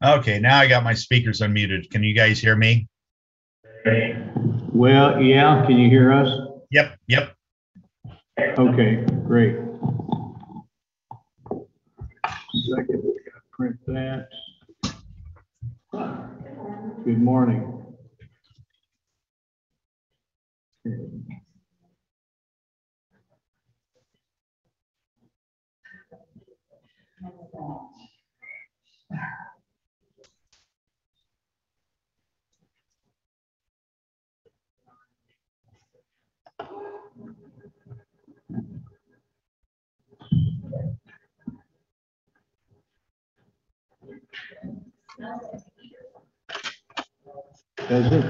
Okay, now I got my speakers unmuted. Can you guys hear me? Well, yeah, can you hear us? Yep. Okay, great. Second, we gotta print that. Good morning. Does it?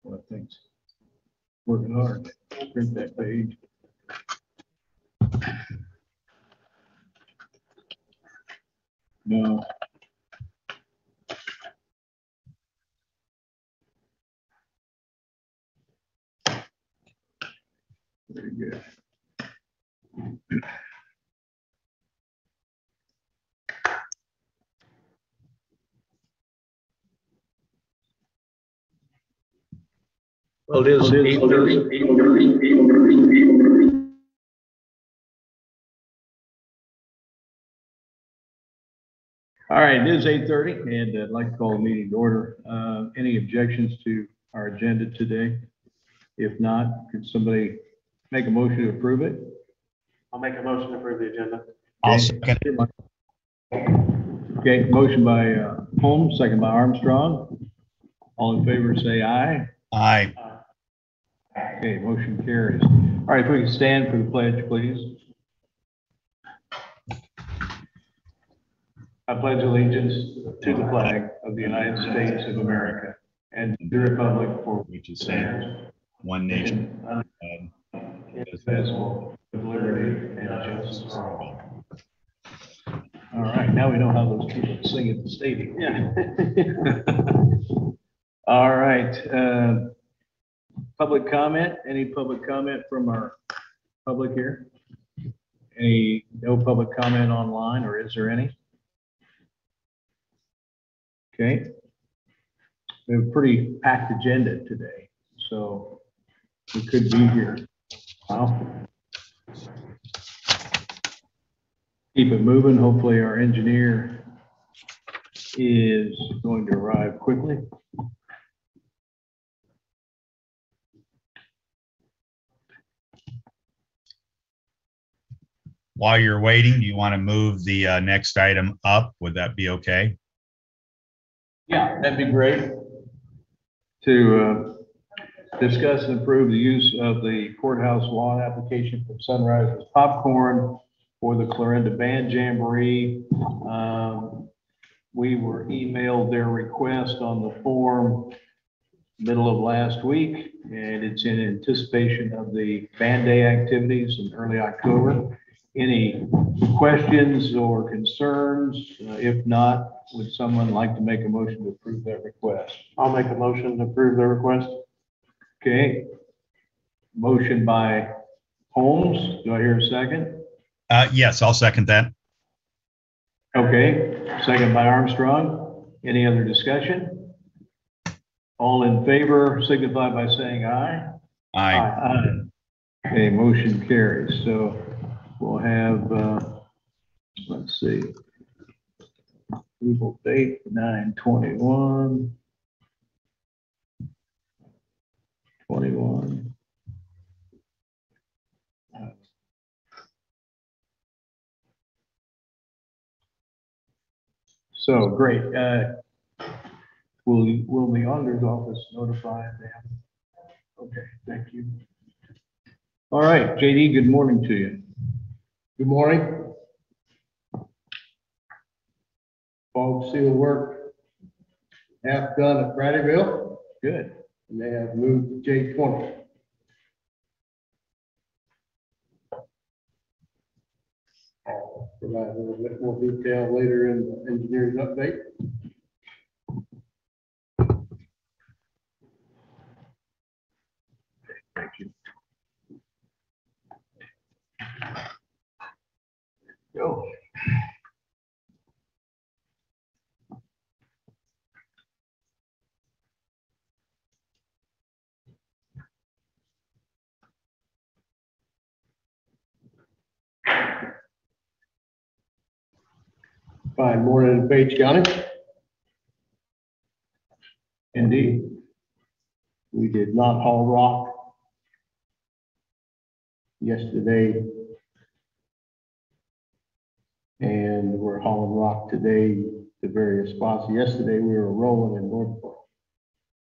Well, thanks. Working hard. Print that page. No. Very good. Well, it is 8:30. All right, it is 8:30, and I'd like to call the meeting to order. Any objections to our agenda today? If not, could somebody make a motion to approve it? I'll make a motion to approve the agenda. I'll second. Okay, motion by Holmes, second by Armstrong. All in favor, say aye. Aye. Okay, motion carries. All right, if we can stand for the pledge, please. I pledge allegiance to the flag of the United States of America and to the republic for Which is stands one nation, indivisible, with liberty and justice for all. All right, now we know how those people sing at the stadium. Yeah. All right, public comment, any public comment from our public here? No public comment online, or is there any? Okay. We have a pretty packed agenda today, so we could be here. Wow. Keep it moving. Hopefully our engineer is going to arrive quickly. While you're waiting, do you want to move the next item up? Would that be okay? Yeah, that'd be great. To discuss and approve the use of the courthouse lawn application from Sonrisers Popcorn for the Clarinda Band Jamboree. We were emailed their request on the form middle of last week. and it's in anticipation of the Band Day activities in early October. Any questions or concerns? If not, would someone like to make a motion to approve that request? I'll make a motion to approve the request. Okay. Motion by Holmes. Do I hear a second? Yes, I'll second that. Okay. Second by Armstrong. Any other discussion? All in favor signify by saying aye. Aye. Aye. Okay, motion carries. So we'll have, let's see. Approval date 9/21. 21. So great. Will the auditor's office notify them? Okay, thank you. All right, JD, good morning to you. Good morning. Fog seal work half done at Braddyville, Good. and they have moved to J20. I'll provide a little bit more detail later in the engineer's update. Thank you. Go. Fine morning in Page County. Indeed. We did not haul rock yesterday, and we're hauling rock today to various spots. Yesterday, we were rolling in Northport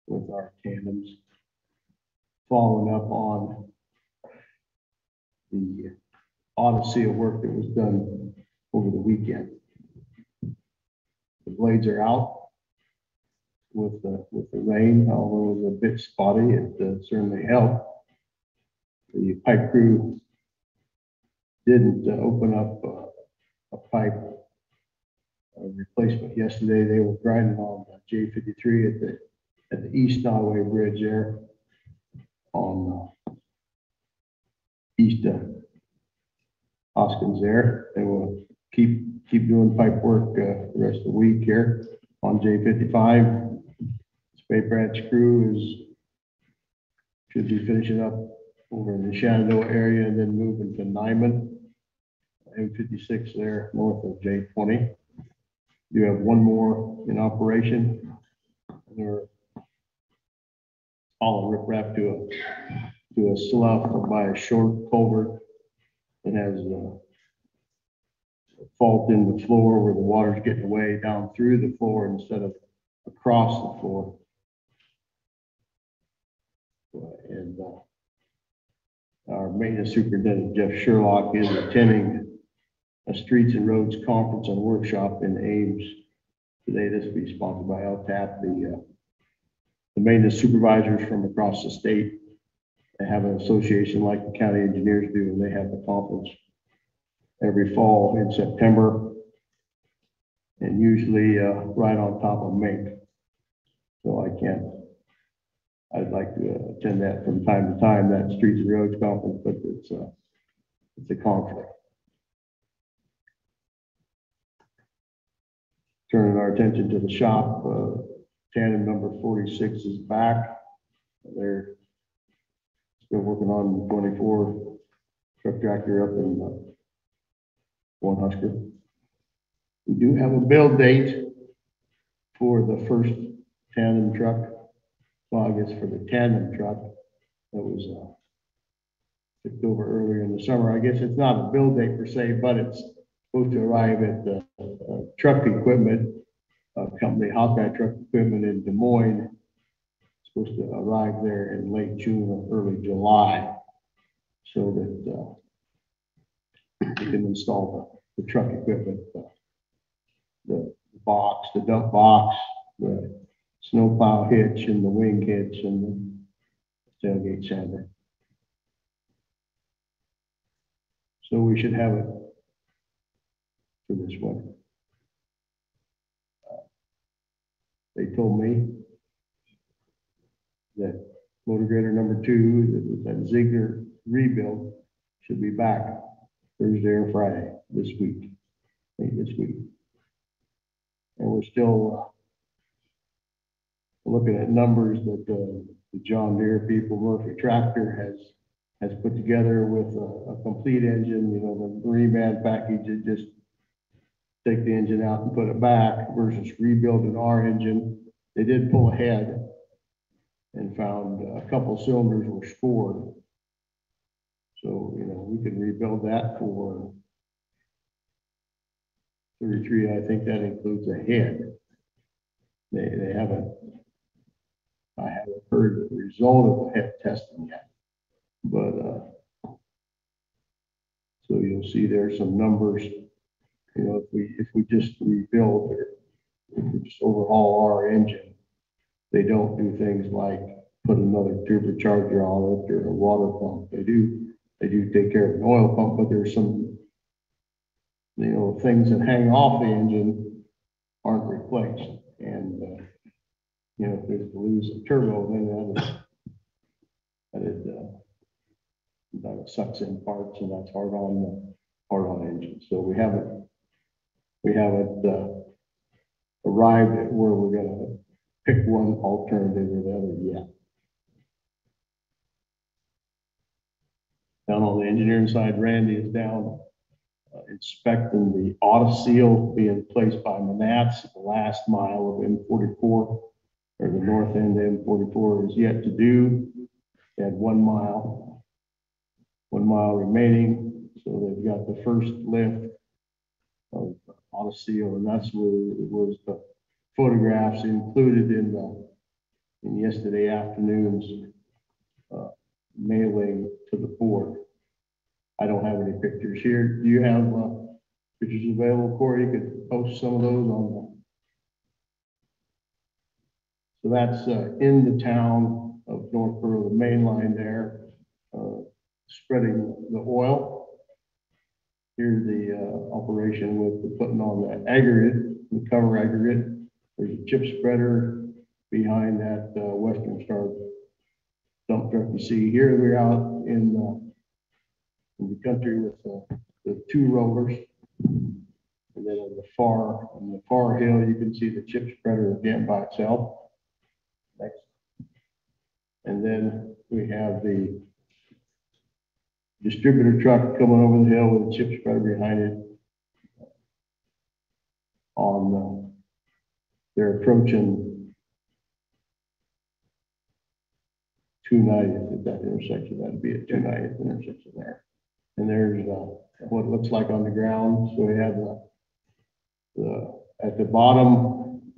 with our tandems, following up on the auto seal work that was done over the weekend. The blades are out with the rain, although it was a bit spotty, it certainly helped. The pipe crew didn't open up a pipe replacement yesterday. They were grinding on the J53 at the East Nottoway Bridge there on East Hoskins there. They will keep doing pipe work the rest of the week here on J55. Spade branch crew should be finishing up over in the Shenandoah area and then moving to Nyman, M56 there north of J20. You have one more in operation. They're hauling riprap to a slough by a short culvert that has a fault in the floor where the water's getting away down through the floor instead of across the floor. And our maintenance superintendent, Jeff Sherlock, is attending a Streets and Roads Conference and Workshop in Ames today. This will be sponsored by LTAP, the maintenance supervisors from across the state. They have an association like the county engineers do, and they have a conference every fall in September, and usually right on top of Mink. So I'd like to attend that from time to time, that Streets and Roads Conference, but it's a conflict. Turning our attention to the shop, tandem number 46 is back. They're still working on the 24 truck tractor up in One Husker. We do have a build date for the first tandem truck. Well, I guess for the tandem truck that was picked over earlier in the summer. I guess it's not a build date per se, but it's supposed to arrive at the truck equipment company, Hawkeye Truck Equipment in Des Moines. It's supposed to arrive there in late June or early July, so that we can install the truck equipment, the box, the dump box, the snowplow hitch and the wing hitch and the tailgate sander. So we should have it for this winter. They told me that motor grader number 2, that Ziegler rebuild, should be back Thursday or Friday this week, this week. And we're still looking at numbers that the John Deere people, Murphy Tractor has put together with a complete engine, you know, the remand package, it just take the engine out and put it back versus rebuilding our engine. They did pull ahead and found a couple cylinders were scored. So, you know, we can rebuild that for 33. I think that includes a head. They haven't, I haven't heard the result of the head testing yet. But, so you'll see there's some numbers, you know, if we just rebuild or if we just overhaul our engine, they don't do things like put another turbocharger on it or a water pump. They do take care of an oil pump, but there's some, you know, things that hang off the engine aren't replaced. And, you know, if there's to lose a turbo, then that sucks in parts, and that's hard on engines. So we haven't arrived at where we're gonna pick one alternative or the other yet. Down on the engineering side, Randy is down inspecting the auto seal being placed by Manats, the last mile of M44, or the north end of M44 is yet to do. They had 1 mile remaining, so they've got the first lift of auto seal, and that's where it was the photographs included in yesterday afternoon's mailing to the board. I don't have any pictures here. Do you have pictures available, Corey? You could post some of those on the. So that's in the town of Northborough, the main line there, spreading the oil. Here's the operation with the putting on the aggregate, the cover aggregate. There's a chip spreader behind that Western Star dump truck you see here. We're out in the country with the 2 rollers. And then on the far hill, you can see the chip spreader again by itself. Next. And then we have the distributor truck coming over the hill with a chip spreader behind it. They're approaching 290th at that intersection. That'd be at 290th intersection there. And there's what it looks like on the ground. So we have at the bottom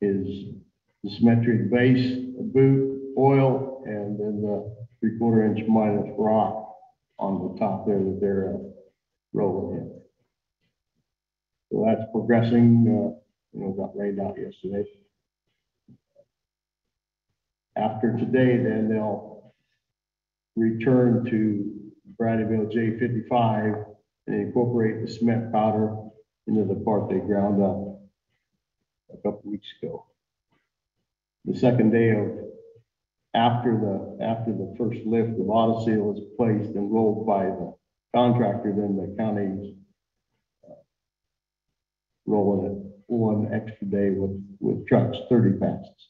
is the symmetric base, boot, oil, and then the 3/4 inch minus rock on the top there that they're rolling in. So that's progressing. You know, got rained out yesterday. After today, then they'll return to Braddyville J55 and incorporate the cement powder into the part they ground up a couple weeks ago. The second day of after the first lift of auto seal is placed and rolled by the contractor, then the county's rolling it 1 extra day with trucks, 30 passes.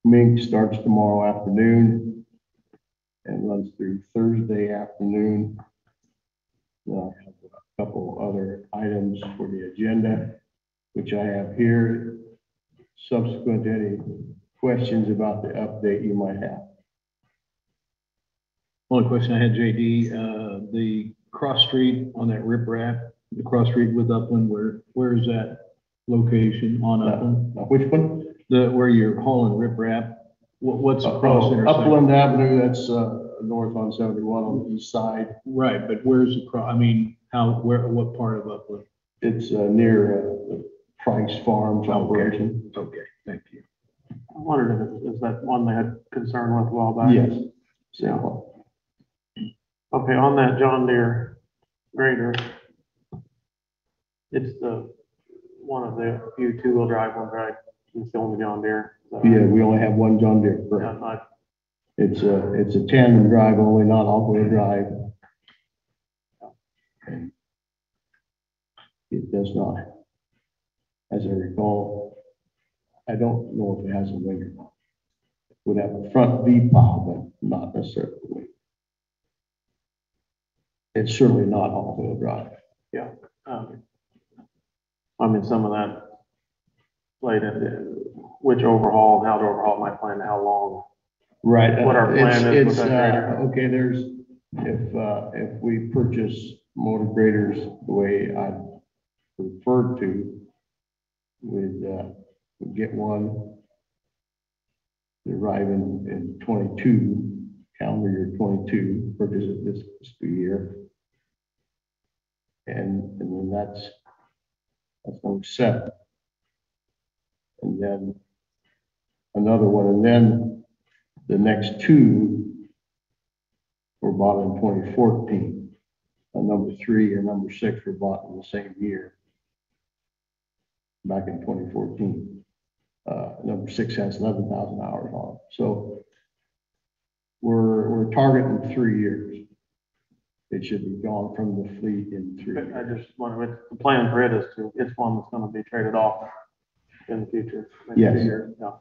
Mink starts tomorrow afternoon and runs through Thursday afternoon. I have a couple other items for the agenda, which I have here. Subsequent to any questions about the update you might have. Only question I had, JD, the cross street on that riprap, the cross street with Upland, where is that location on Upland? Which one? Where you're hauling riprap, what's the cross intersection? Upland Avenue, that's north on 71 on the east side. Right, but where's the cross, I mean, what part of Upland? It's near the Price Farms operation. Okay, thank you. wondered if it is that one they had concern with a while back. Yes. Yeah. Okay, on that John Deere grader, it's the, one of the few two-wheel drive ones, right? It's the only John Deere. Is that right? Yeah, we only have one John Deere. Yeah, I- It's a tandem drive only, not all-wheel drive. And it does not, as I recall, I don't know if it has a wing or not. It would have a front V plow, but not necessarily a wing. It's certainly not all-wheel drive. I mean, some of that played into which overhaul and how to overhaul my plan, how long. Right. What our plan is with It's, that grader. okay, there's, if we purchase motor graders the way I prefer to, we'd get one to arrive in 22, calendar year 22, purchase it this fiscal year. And then that's number 7. And then another one, and then the next 2 were bought in 2014. Number 3 and number 6 were bought in the same year, back in 2014. Number 6 has 11,000 hours on it. So we're targeting 3 years. It should be gone from the fleet in 3 But years. I just wonder, the plan for it is to, it's one that's gonna be traded off in the future. maybe Yes. 2 years, yeah.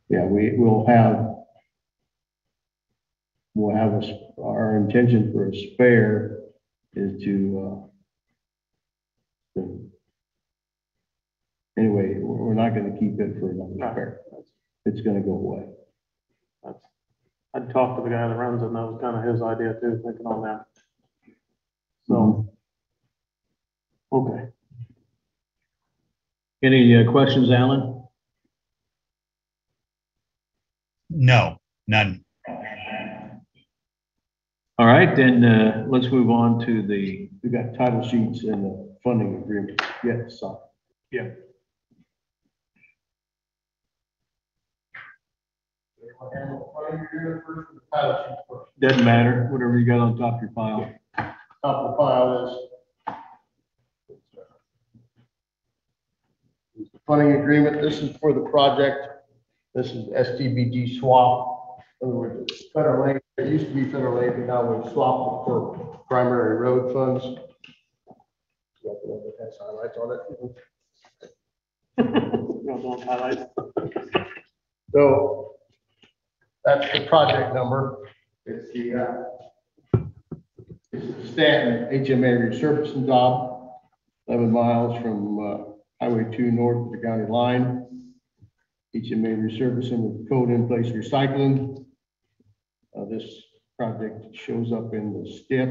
Yeah, we'll have our intention for a spare is anyway, we're not gonna keep it for another spare. It's gonna go away. That's, I'd talked to the guy that runs it, and that was kind of his idea too, thinking on that. So, okay. Any questions, Alan? No, none. All right, then, let's move on to the, We got title sheets and the funding agreement yet to sign. Yeah. doesn't matter, whatever you got on top of your file. Top of the file is the funding agreement. This is for the project. This is STBG swap. In other words, it's federal aid. It used to be federal aid, but now we've swapped it for primary road funds. It has highlights on it. So that's the project number. It's the Stanton HMA resurfacing job, 11 miles from Highway 2 north of the county line. HMA resurfacing with code in place recycling. This project shows up in the STIP,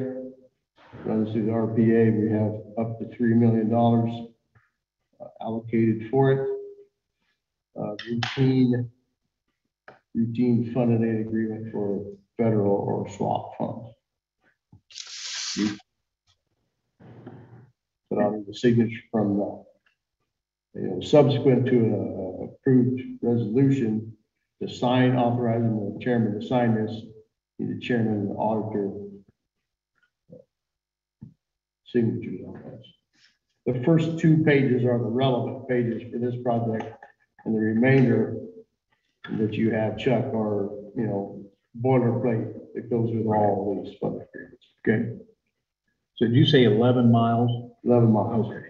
runs through the RPA. We have up to $3 million allocated for it. Routine funded aid agreement for federal or swap funds. But on the signature from subsequent to an approved resolution, to sign, authorizing the chairman to sign this, the chairman and the auditor signatures on this. The first 2 pages are the relevant pages for this project, and the remainder that you have, Chuck, are, boilerplate that goes with all these funding agreements. Okay. So did you say 11 miles? 11 miles. Okay.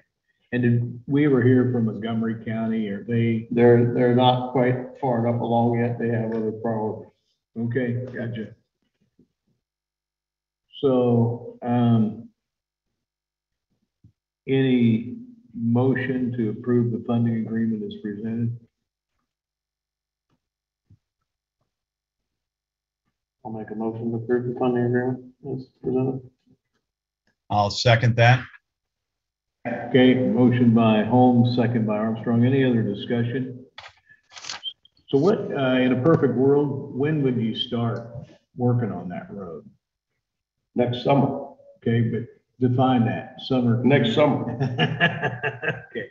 And did we ever hear from Montgomery County, or They're not quite far enough along yet. They have other priorities. okay, gotcha. So, any motion to approve the funding agreement as presented? I'll make a motion to approve the funding agreement as presented. I'll second that. Okay, motion by Holmes, second by Armstrong. Any other discussion? So what, in a perfect world, when would you start working on that road? Next summer. Okay, but define that, summer. Next summer. Okay,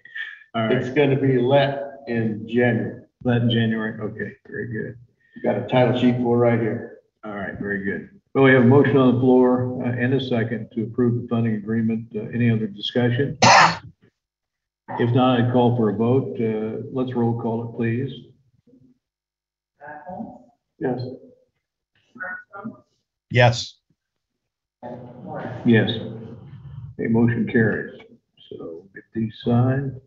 all right, It's going to be let in January. That in January? Okay, very good. Got a title sheet for right here. All right, very good. Well, we have a motion on the floor and a second to approve the funding agreement. Any other discussion? If not, I'd call for a vote. Let's roll call it, please. Yes. Yes. Yes. A motion carries. So get these signed.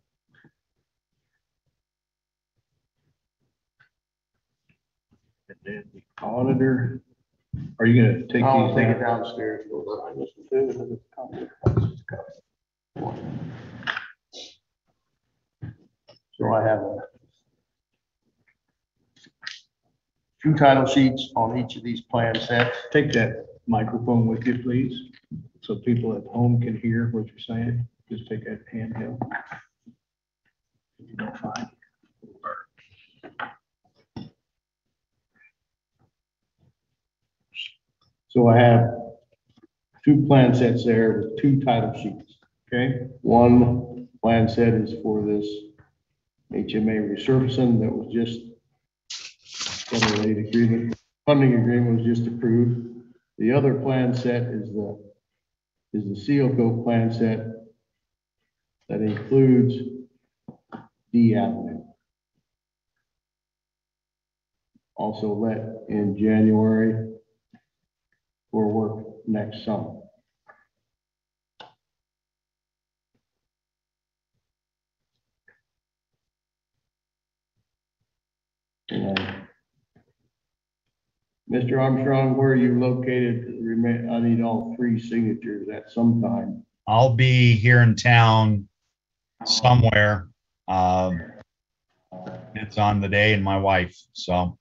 And then the auditor, are you gonna take I'll these take it down? downstairs. So I have two title sheets on each of these plan sets. Take that microphone with you, please, so people at home can hear what you're saying. Just take that handheld. If you don't mind. So I have two plan sets there with two title sheets. Okay, One plan set is for this HMA resurfacing that was just, funding agreement was just approved. The other plan set is the seal coat plan set that includes D Avenue. Also let in January for work next summer. Mr. Armstrong, where are you located? I need all three signatures at some time. I'll be here in town somewhere. It's on the day and my wife, so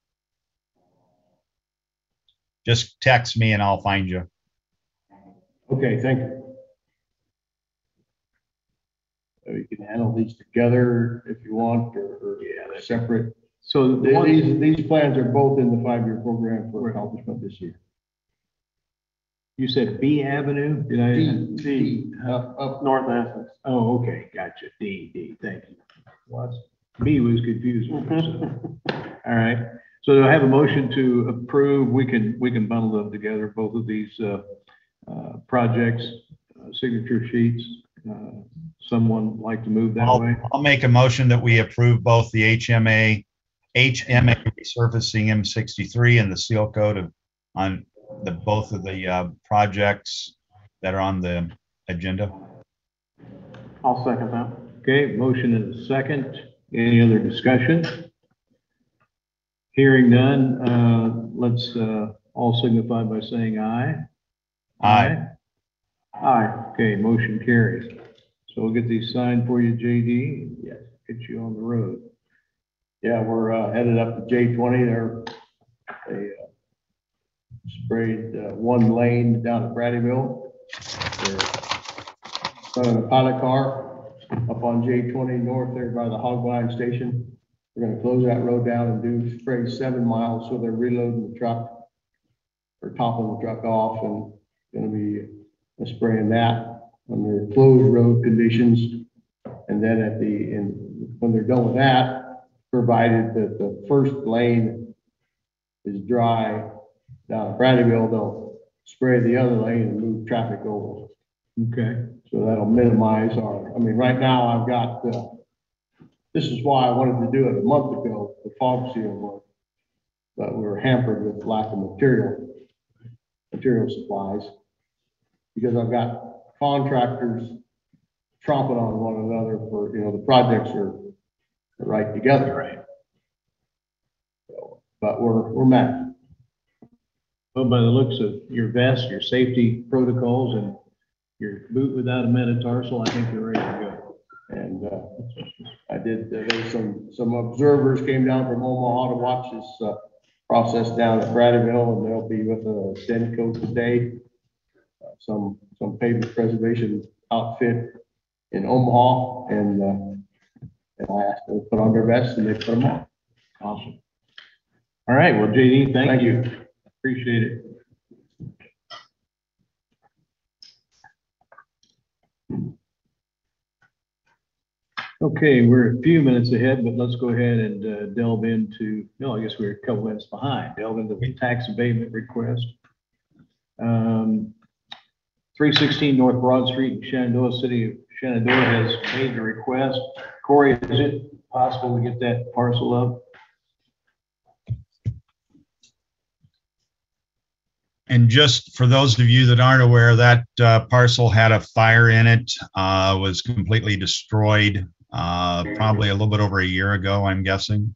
just text me and I'll find you. Okay, thank you. We can handle these together if you want, or separate. so the one, These plans are both in the 5-year program for accomplishment this year. you said B Avenue? Did I? D, up. North Essex. Oh, okay, gotcha. D, thank you. Was, B was confusing. All right, so do I have a motion to approve? We can bundle them together, both of these projects, signature sheets. Someone like to move that way? I'll make a motion that we approve both the HMA resurfacing M63 and the seal coat on both of the projects that are on the agenda. I'll second that. Okay, motion and a second. Any other discussion? Hearing none, let's all signify by saying aye. Aye. Aye. Okay, motion carries. So we'll get these signed for you, JD. Yes. Get you on the road. Yeah, we're headed up to J20 there. They sprayed one lane down at Braddyville. They're running a pilot car up on J20 north there by the hog line station. We're gonna close that road down and spray 7 miles, so they're reloading the truck or topping the truck off and gonna be spraying that under closed road conditions. And then when they're done with that, provided that the first lane is dry down at Braddyville, they'll spray the other lane and move traffic over. Okay. So that'll minimize right now I've got, this is why I wanted to do it a month ago, the fog seal work. But we were hampered with lack of material supplies. Because I've got contractors tromping on one another for, the projects are right together. Right. So, but we're met. Well, by the looks of your vest, your safety protocols, and your boot without a metatarsal, I think you're ready to go. And I did, there's some observers came down from Omaha to watch this process down at Braddyville, and they'll be with a den coat today. Some pavement preservation outfit in Omaha, and I asked them to put on their vests, and they put them on. Awesome. All right, well, JD, thank you. Appreciate it. Okay, we're a few minutes ahead, but let's go ahead and delve into, no, I guess we're a couple minutes behind, delve into the tax abatement request. 316 North Broad Street in Shenandoah, City of Shenandoah has made the request. Corey, is it possible to get that parcel up? And just for those of you that aren't aware, that parcel had a fire in it, was completely destroyed, probably a little bit over a year ago, I'm guessing.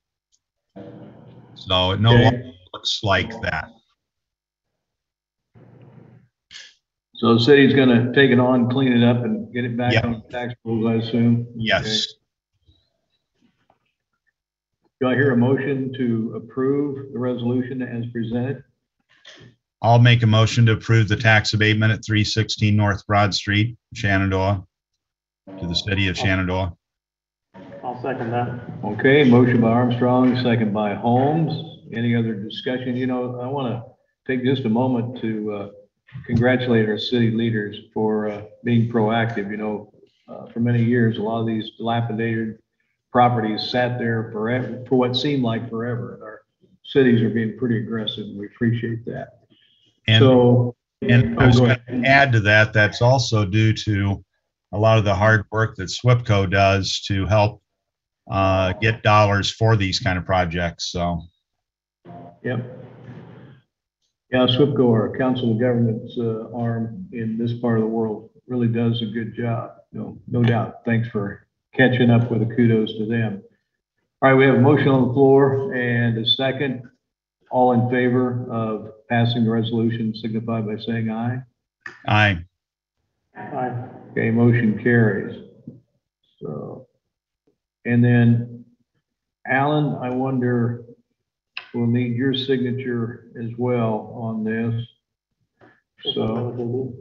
So it no longer looks like that. So the city's gonna take it on, clean it up and get it back Yep. on tax rolls, I assume? Yes. Okay. Do I hear a motion to approve the resolution as presented? I'll make a motion to approve the tax abatement at 316 North Broad Street, Shenandoah, to the city of Shenandoah. I'll second that. Okay, motion by Armstrong, second by Holmes. Any other discussion? You know, I want to take just a moment to congratulate our city leaders for being proactive. You know, for many years, a lot of these dilapidated properties sat there forever, for what seemed like forever. And our cities are being pretty aggressive, and we appreciate that. And, So, I was going to add to that, that's also due to a lot of the hard work that SWPCO does to help get dollars for these kind of projects. So, yep. Yeah, SWPCO, our Council of Governments arm in this part of the world, really does a good job. No doubt. Thanks for catching up with the kudos to them. All right, we have a motion on the floor and a second. All in favor of passing the resolution signify by saying aye. aye. Aye. Okay, motion carries. So, and then Alan, I wonder, we'll need your signature as well on this. So,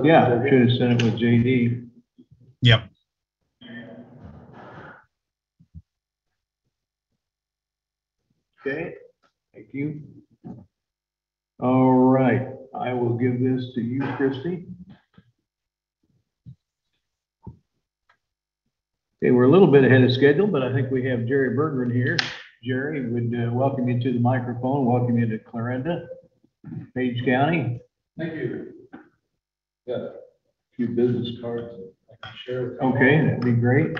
yeah, should have sent it with JD. Yep. Okay, thank you. All right, I will give this to you, Christy. Okay, we're a little bit ahead of schedule, but I think we have Jerry Berggren here. Jerry, would welcome you to the microphone, welcome you to Clarinda, Page County. Thank you. Got a few business cards I can share with you. Okay, that'd be great.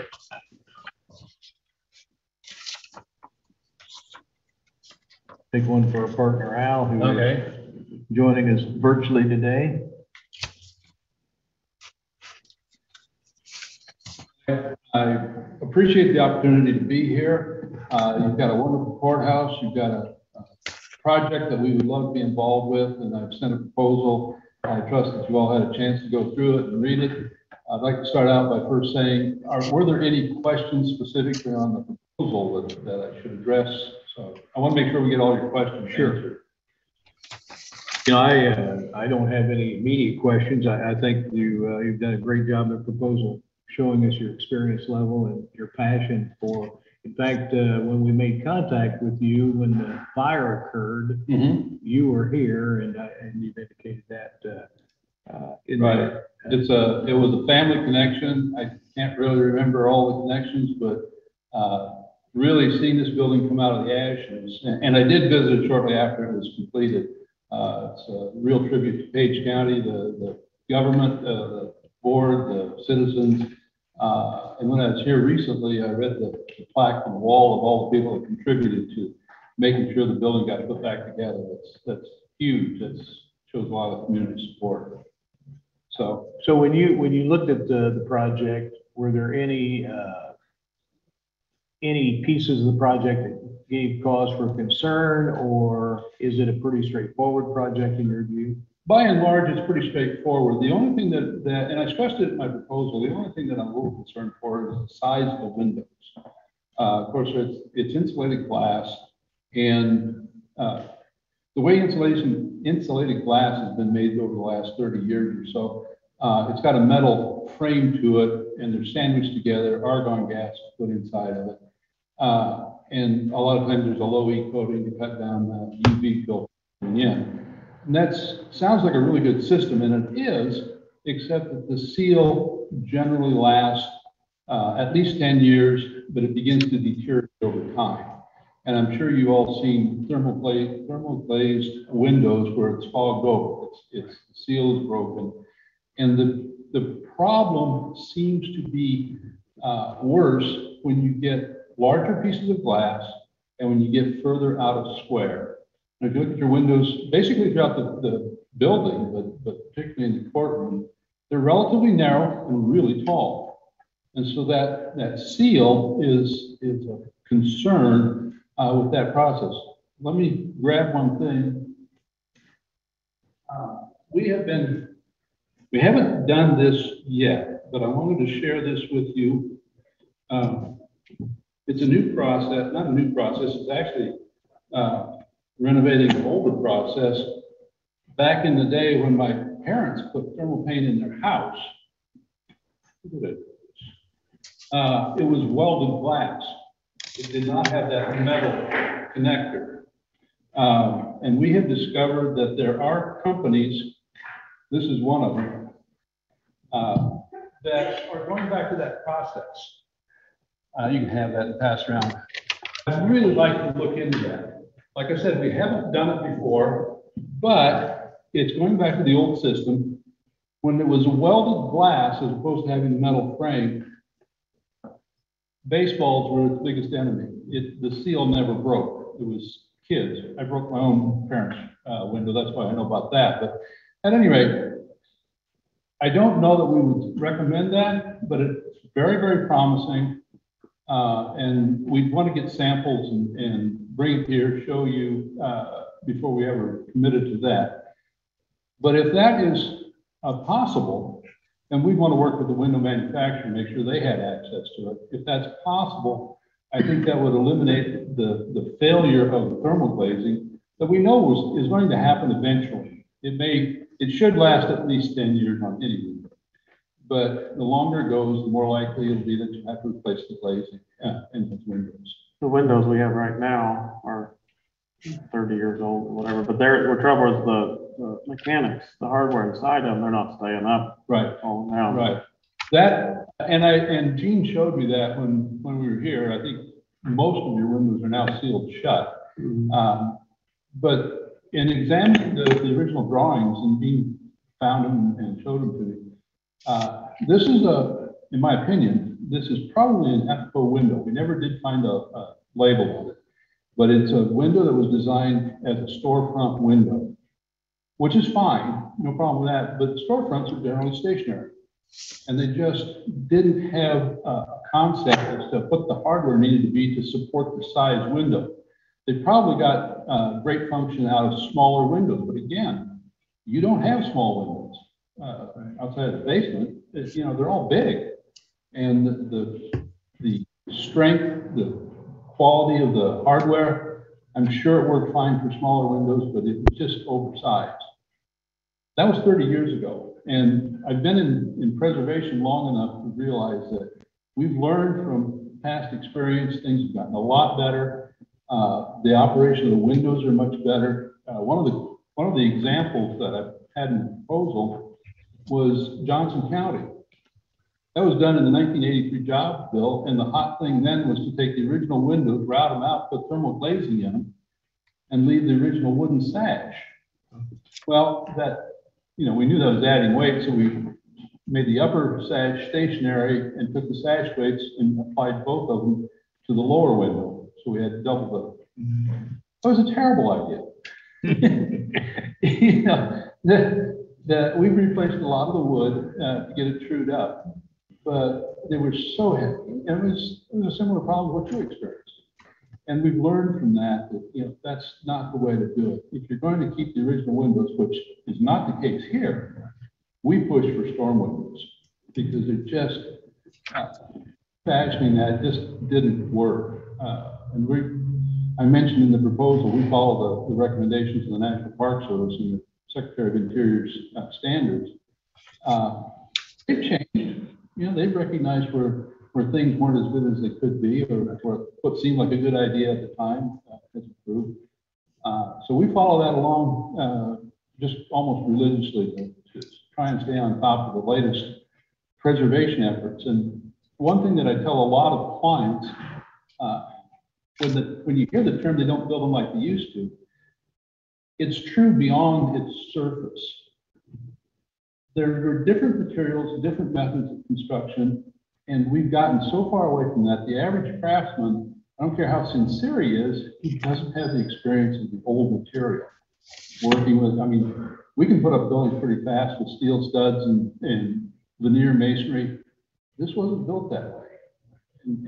Take one for our partner Al, who is joining us virtually today. I appreciate the opportunity to be here. You've got a wonderful courthouse. You've got a project that we would love to be involved with, and I've sent a proposal. I trust that you all had a chance to go through it and read it. I'd like to start out by first saying, were there any questions specifically on the proposal that I should address? So I want to make sure we get all your questions answered. You know, I don't have any immediate questions. I think you've done a great job in the proposal, showing us your experience level and your passion for. In fact, when we made contact with you when the fire occurred, you were here, and you've indicated that. Right. It was a family connection. I can't really remember all the connections, but really seeing this building come out of the ashes, and I did visit it shortly after it was completed. It's a real tribute to Page County, the government, the board, the citizens. And when I was here recently, I read the plaque on the wall of all the people that contributed to making sure the building got put back together. That's huge. That shows a lot of community support. So when you looked at the project, were there any pieces of the project that gave cause for concern, or is it a pretty straightforward project in your view? By and large, it's pretty straightforward. The only thing that and I stressed it in my proposal, the only thing that I'm a little concerned for is the size of the windows. Of course, it's insulated glass, and the way insulated glass has been made over the last 30 years or so, it's got a metal frame to it, and they're sandwiched together, argon gas put inside of it. And a lot of times there's a low E coating to cut down the UV filter in. And that sounds like a really good system, and it is, except that the seal generally lasts at least 10 years, but it begins to deteriorate over time. And I'm sure you've all seen thermal glazed windows where it's fogged over. The seal is broken. And the problem seems to be worse when you get larger pieces of glass and when you get further out of square. And if you look at your windows, basically throughout the building, but particularly in the courtroom, they're relatively narrow and really tall. And so that seal is a concern with that process. Let me grab one thing. We haven't done this yet, but I wanted to share this with you. It's a new process, not a new process, it's actually renovating an older process. Back in the day when my parents put thermal paint in their house, look at it. It was welded glass. It did not have that metal connector. And we have discovered that there are companies, this is one of them, that are going back to that process. You can have that and pass around. I'd really like to look into that. Like I said, we haven't done it before, but it's going back to the old system. When it was a welded glass as opposed to having a metal frame, baseballs were its biggest enemy. The seal never broke. It was kids. I broke my own parents' window. That's why I know about that. But at any rate, I don't know that we would recommend that, but it's very, very promising. And we want to get samples and bring it here, show you before we ever committed to that. But if that is possible, and we want to work with the window manufacturer, make sure they had access to it. If that's possible, I think that would eliminate the failure of the thermal glazing that we know is going to happen eventually. It should last at least 10 years on any window. But the longer it goes, the more likely it'll be that you have to replace the glazing in those windows. The windows we have right now are 30 years old or whatever, but the trouble is the mechanics, the hardware inside them, they're not staying up. Right. All now. Right. That, and Gene showed me that when we were here. I think most of your windows are now sealed shut. Mm-hmm. But in examining the original drawings, and Gene found them and showed them to me, this is in my opinion, this is probably an EFCO window. We never did find a label on it, but it's a window that was designed as a storefront window, which is fine, no problem with that, but storefronts are generally stationary. And they just didn't have a concept as to what the hardware needed to be to support the size window. They probably got great function out of smaller windows, but again, you don't have small windows outside of the basement. They're all big, and the strength, the quality of the hardware, I'm sure it worked fine for smaller windows, but it was just oversized. That was 30 years ago, and I've been in preservation long enough to realize that we've learned from past experience. Things have gotten a lot better. The operation of the windows are much better. One of the examples that I've had in the proposal was Johnson County. That was done in the 1983 job bill, and the hot thing then was to take the original windows, route them out, put thermal glazing in them, and leave the original wooden sash. Well, we knew that was adding weight, so we made the upper sash stationary and took the sash weights and applied both of them to the lower window. So we had double the. It was a terrible idea. We've replaced a lot of the wood to get it trued up, but they were so heavy. It was a similar problem to what you experienced. And we've learned from that that's not the way to do it. If you're going to keep the original windows, which is not the case here, we push for storm windows because they're just fashioning that just didn't work. I mentioned in the proposal, we follow the recommendations of the National Park Service and the Secretary of Interior's standards. They've changed. They've recognized where things weren't as good as they could be, or what seemed like a good idea at the time has improved. So we follow that along just almost religiously to try and stay on top of the latest preservation efforts. And one thing that I tell a lot of clients, when you hear the term, they don't build them like they used to, it's true beyond its surface. There are different materials, different methods of construction, and we've gotten so far away from that. The average craftsman, I don't care how sincere he is, he doesn't have the experience of the old material. Working with, I mean, we can put up buildings pretty fast with steel studs and veneer masonry. This wasn't built that way.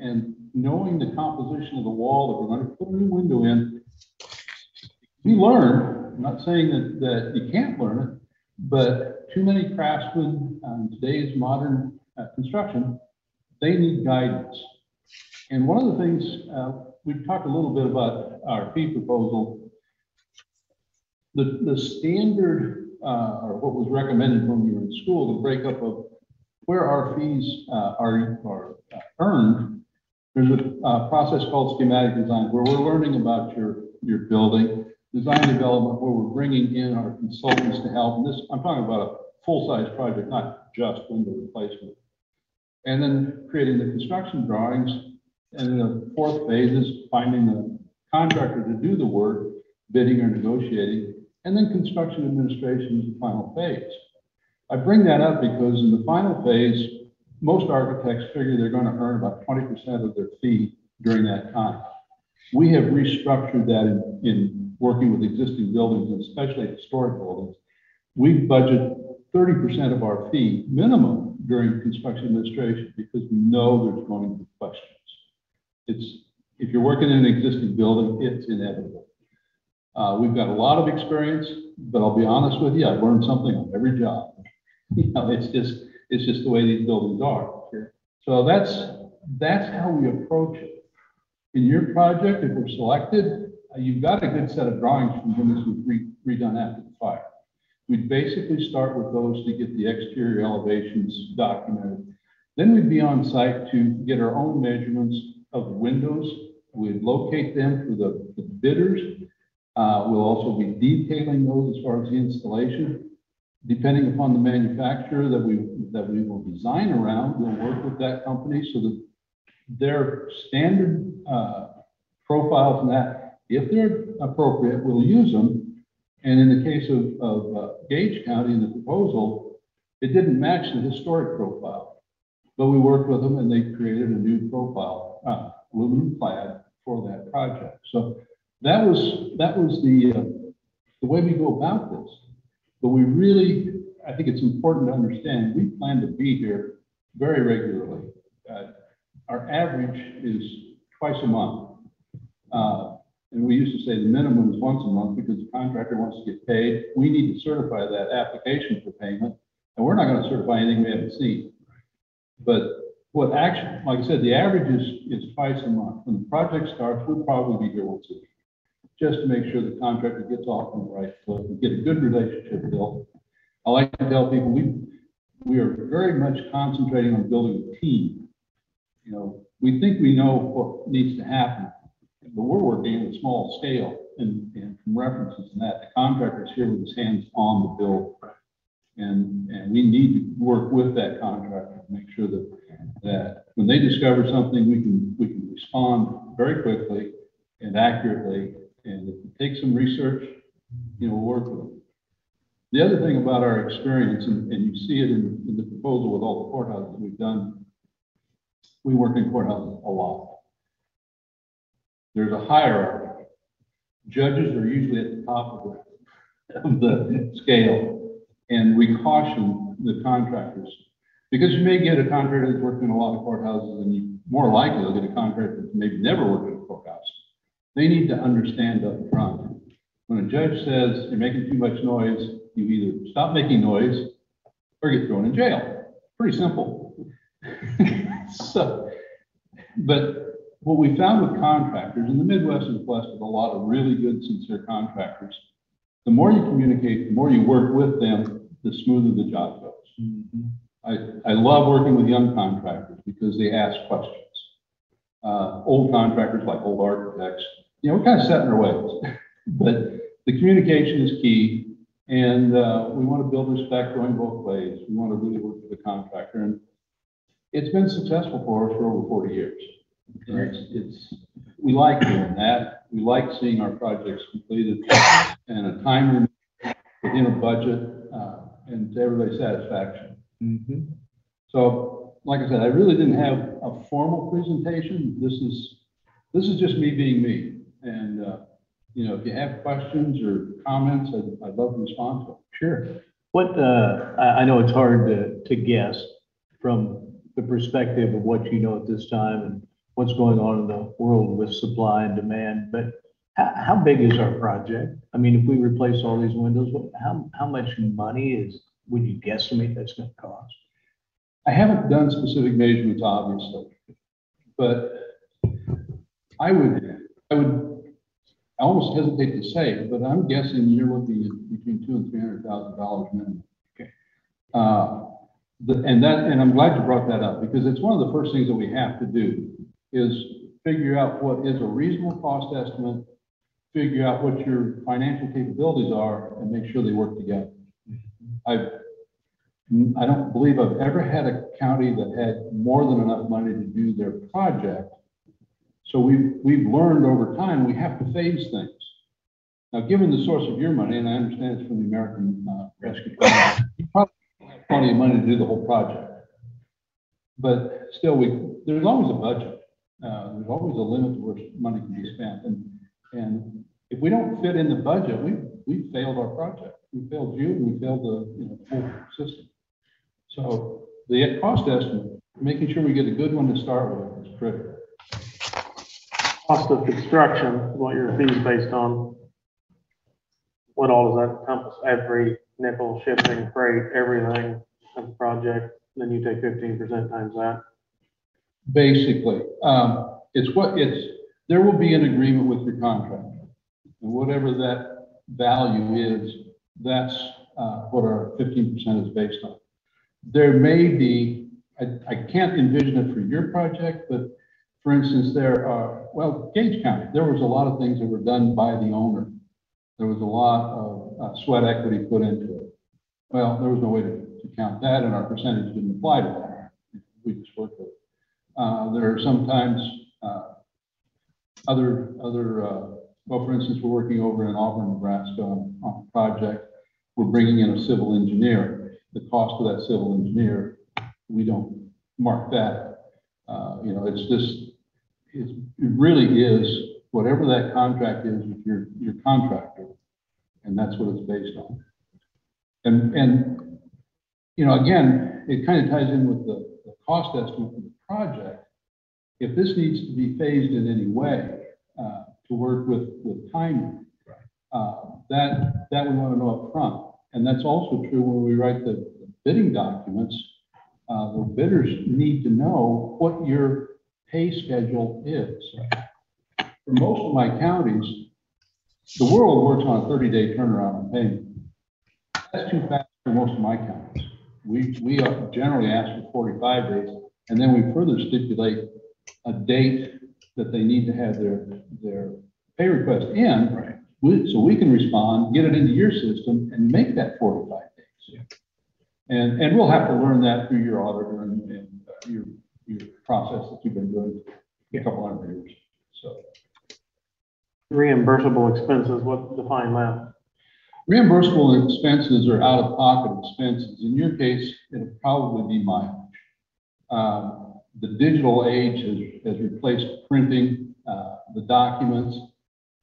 And knowing the composition of the wall that we're going to put a new window in, we learn. I'm not saying that you can't learn it, but too many craftsmen in today's modern construction, they need guidance. And one of the things, we've talked a little bit about our fee proposal. The standard, or what was recommended when we were in school, the breakup of where our fees are earned. There's a process called schematic design, where we're learning about your building, design development, where we're bringing in our consultants to help. And this, I'm talking about a full-size project, not just window replacement. And then creating the construction drawings. And the fourth phase is finding the contractor to do the work, bidding or negotiating, and then construction administration is the final phase. I bring that up because in the final phase, most architects figure they're going to earn about 20% of their fee during that time. We have restructured that in working with existing buildings, and especially historic buildings. We budget 30% of our fee minimum during construction administration because we know there's going to be questions. If you're working in an existing building, it's inevitable. We've got a lot of experience, but I'll be honest with you, I've learned something on every job. You know, it's just the way these buildings are. So that's how we approach it. In your project, if we're selected, you've got a good set of drawings from buildings we've redone after the fire. We'd basically start with those to get the exterior elevations documented. Then we'd be on site to get our own measurements of the windows. We'd locate them for the bidders. We'll also be detailing those as far as the installation. Depending upon the manufacturer that we will design around, we'll work with that company so that their standard profiles and that, if they're appropriate, we'll use them. And in the case of Gage County in the proposal, it didn't match the historic profile, but we worked with them and they created a new profile, aluminum clad, for that project. So that was the way we go about this. But we really, I think it's important to understand, we plan to be here very regularly. Our average is twice a month. And we used to say the minimum is once a month because the contractor wants to get paid. We need to certify that application for payment. And we're not going to certify anything we haven't seen. But what actually, like I said, the average is twice a month. When the project starts, we'll probably be here once a week, just to make sure the contractor gets off on the right foot and get a good relationship built. I like to tell people we are very much concentrating on building a team. You know, we think we know what needs to happen, but we're working at a small scale and from references and that. The contractor's here with his hands on the build. And we need to work with that contractor to make sure that when they discover something, we can respond very quickly and accurately. And if it takes some research, you know, we'll work with them. The other thing about our experience, and you see it in the proposal with all the courthouses that we've done, we work in courthouses a lot. There's a hierarchy. Judges are usually at the top of the scale. And we caution the contractors, because you may get a contractor that's worked in a lot of courthouses, and you more likely will get a contractor that's maybe never worked in a courthouse. They need to understand up front. When a judge says you're making too much noise, you either stop making noise or get thrown in jail. Pretty simple. So, but what we found with contractors, in the Midwest is blessed with a lot of really good, sincere contractors. The more you communicate, the more you work with them, the smoother the job goes. Mm-hmm. I love working with young contractors because they ask questions. Old contractors, like old architects, you know, we're kind of set in our ways. But the communication is key, and we want to build respect going both ways. We want to really work with the contractor. And it's been successful for us for over 40 years. And we like doing that. We like seeing our projects completed in a timely, within a budget, and to everybody's satisfaction. So, like I said, I really didn't have a formal presentation. This is just me being me. And, you know, if you have questions or comments, I'd love to respond to them. Sure. What, I know it's hard to guess from the perspective of what you know at this time and what's going on in the world with supply and demand, but how big is our project? I mean, if we replace all these windows, how much money would you guesstimate that's going to cost? I haven't done specific measurements, obviously, but I almost hesitate to say it, but I'm guessing you're looking at between $200,000 and $300,000 minimum. Okay. And I'm glad you brought that up, because it's one of the first things that we have to do is figure out what is a reasonable cost estimate, figure out what your financial capabilities are, and make sure they work together. I don't believe I've ever had a county that had more than enough money to do their project. So we've learned over time, we have to phase things. Now, given the source of your money, and I understand it's from the American Rescue Plan, you probably have plenty of money to do the whole project. But still, there's always a budget. There's always a limit to where money can be spent. And if we don't fit in the budget, we've failed our project. We failed you, and we failed the whole system. So the cost estimate, making sure we get a good one to start with, is critical. Cost of construction, what your fees based on, what all does that encompass? Every nickel, shipping, freight, everything of the project, then you take 15% times that. Basically, there will be an agreement with your contractor, and whatever that value is, that's what our 15% is based on. There may be, I can't envision it for your project, but for instance, there are, well, Gage County, there was a lot of things that were done by the owner. There was a lot of sweat equity put into it. Well, there was no way to count that, and our percentage didn't apply to that. We just worked with it. There are sometimes well, for instance, we're working over in Auburn, Nebraska on a project. We're bringing in a civil engineer. The cost of that civil engineer, we don't mark that. It really is whatever that contract is with your contractor, and that's what it's based on. And again, it kind of ties in with the cost estimate for the project. If this needs to be phased in any way to work with timing, that we want to know up front. And that's also true when we write the bidding documents. The bidders need to know what your pay schedule is. For most of my counties, the world works on a 30-day turnaround on payment. That's too fast for most of my counties. We generally ask for 45 days, and then we further stipulate a date that they need to have their pay request in, so we can respond, get it into your system, and make that 45 days. And we'll have to learn that through your auditor and your process that you've been doing for a couple hundred years. So, Reimbursable expenses, what define that? Reimbursable expenses are out-of-pocket expenses. In your case, it'll probably be mileage. The digital age has replaced printing the documents.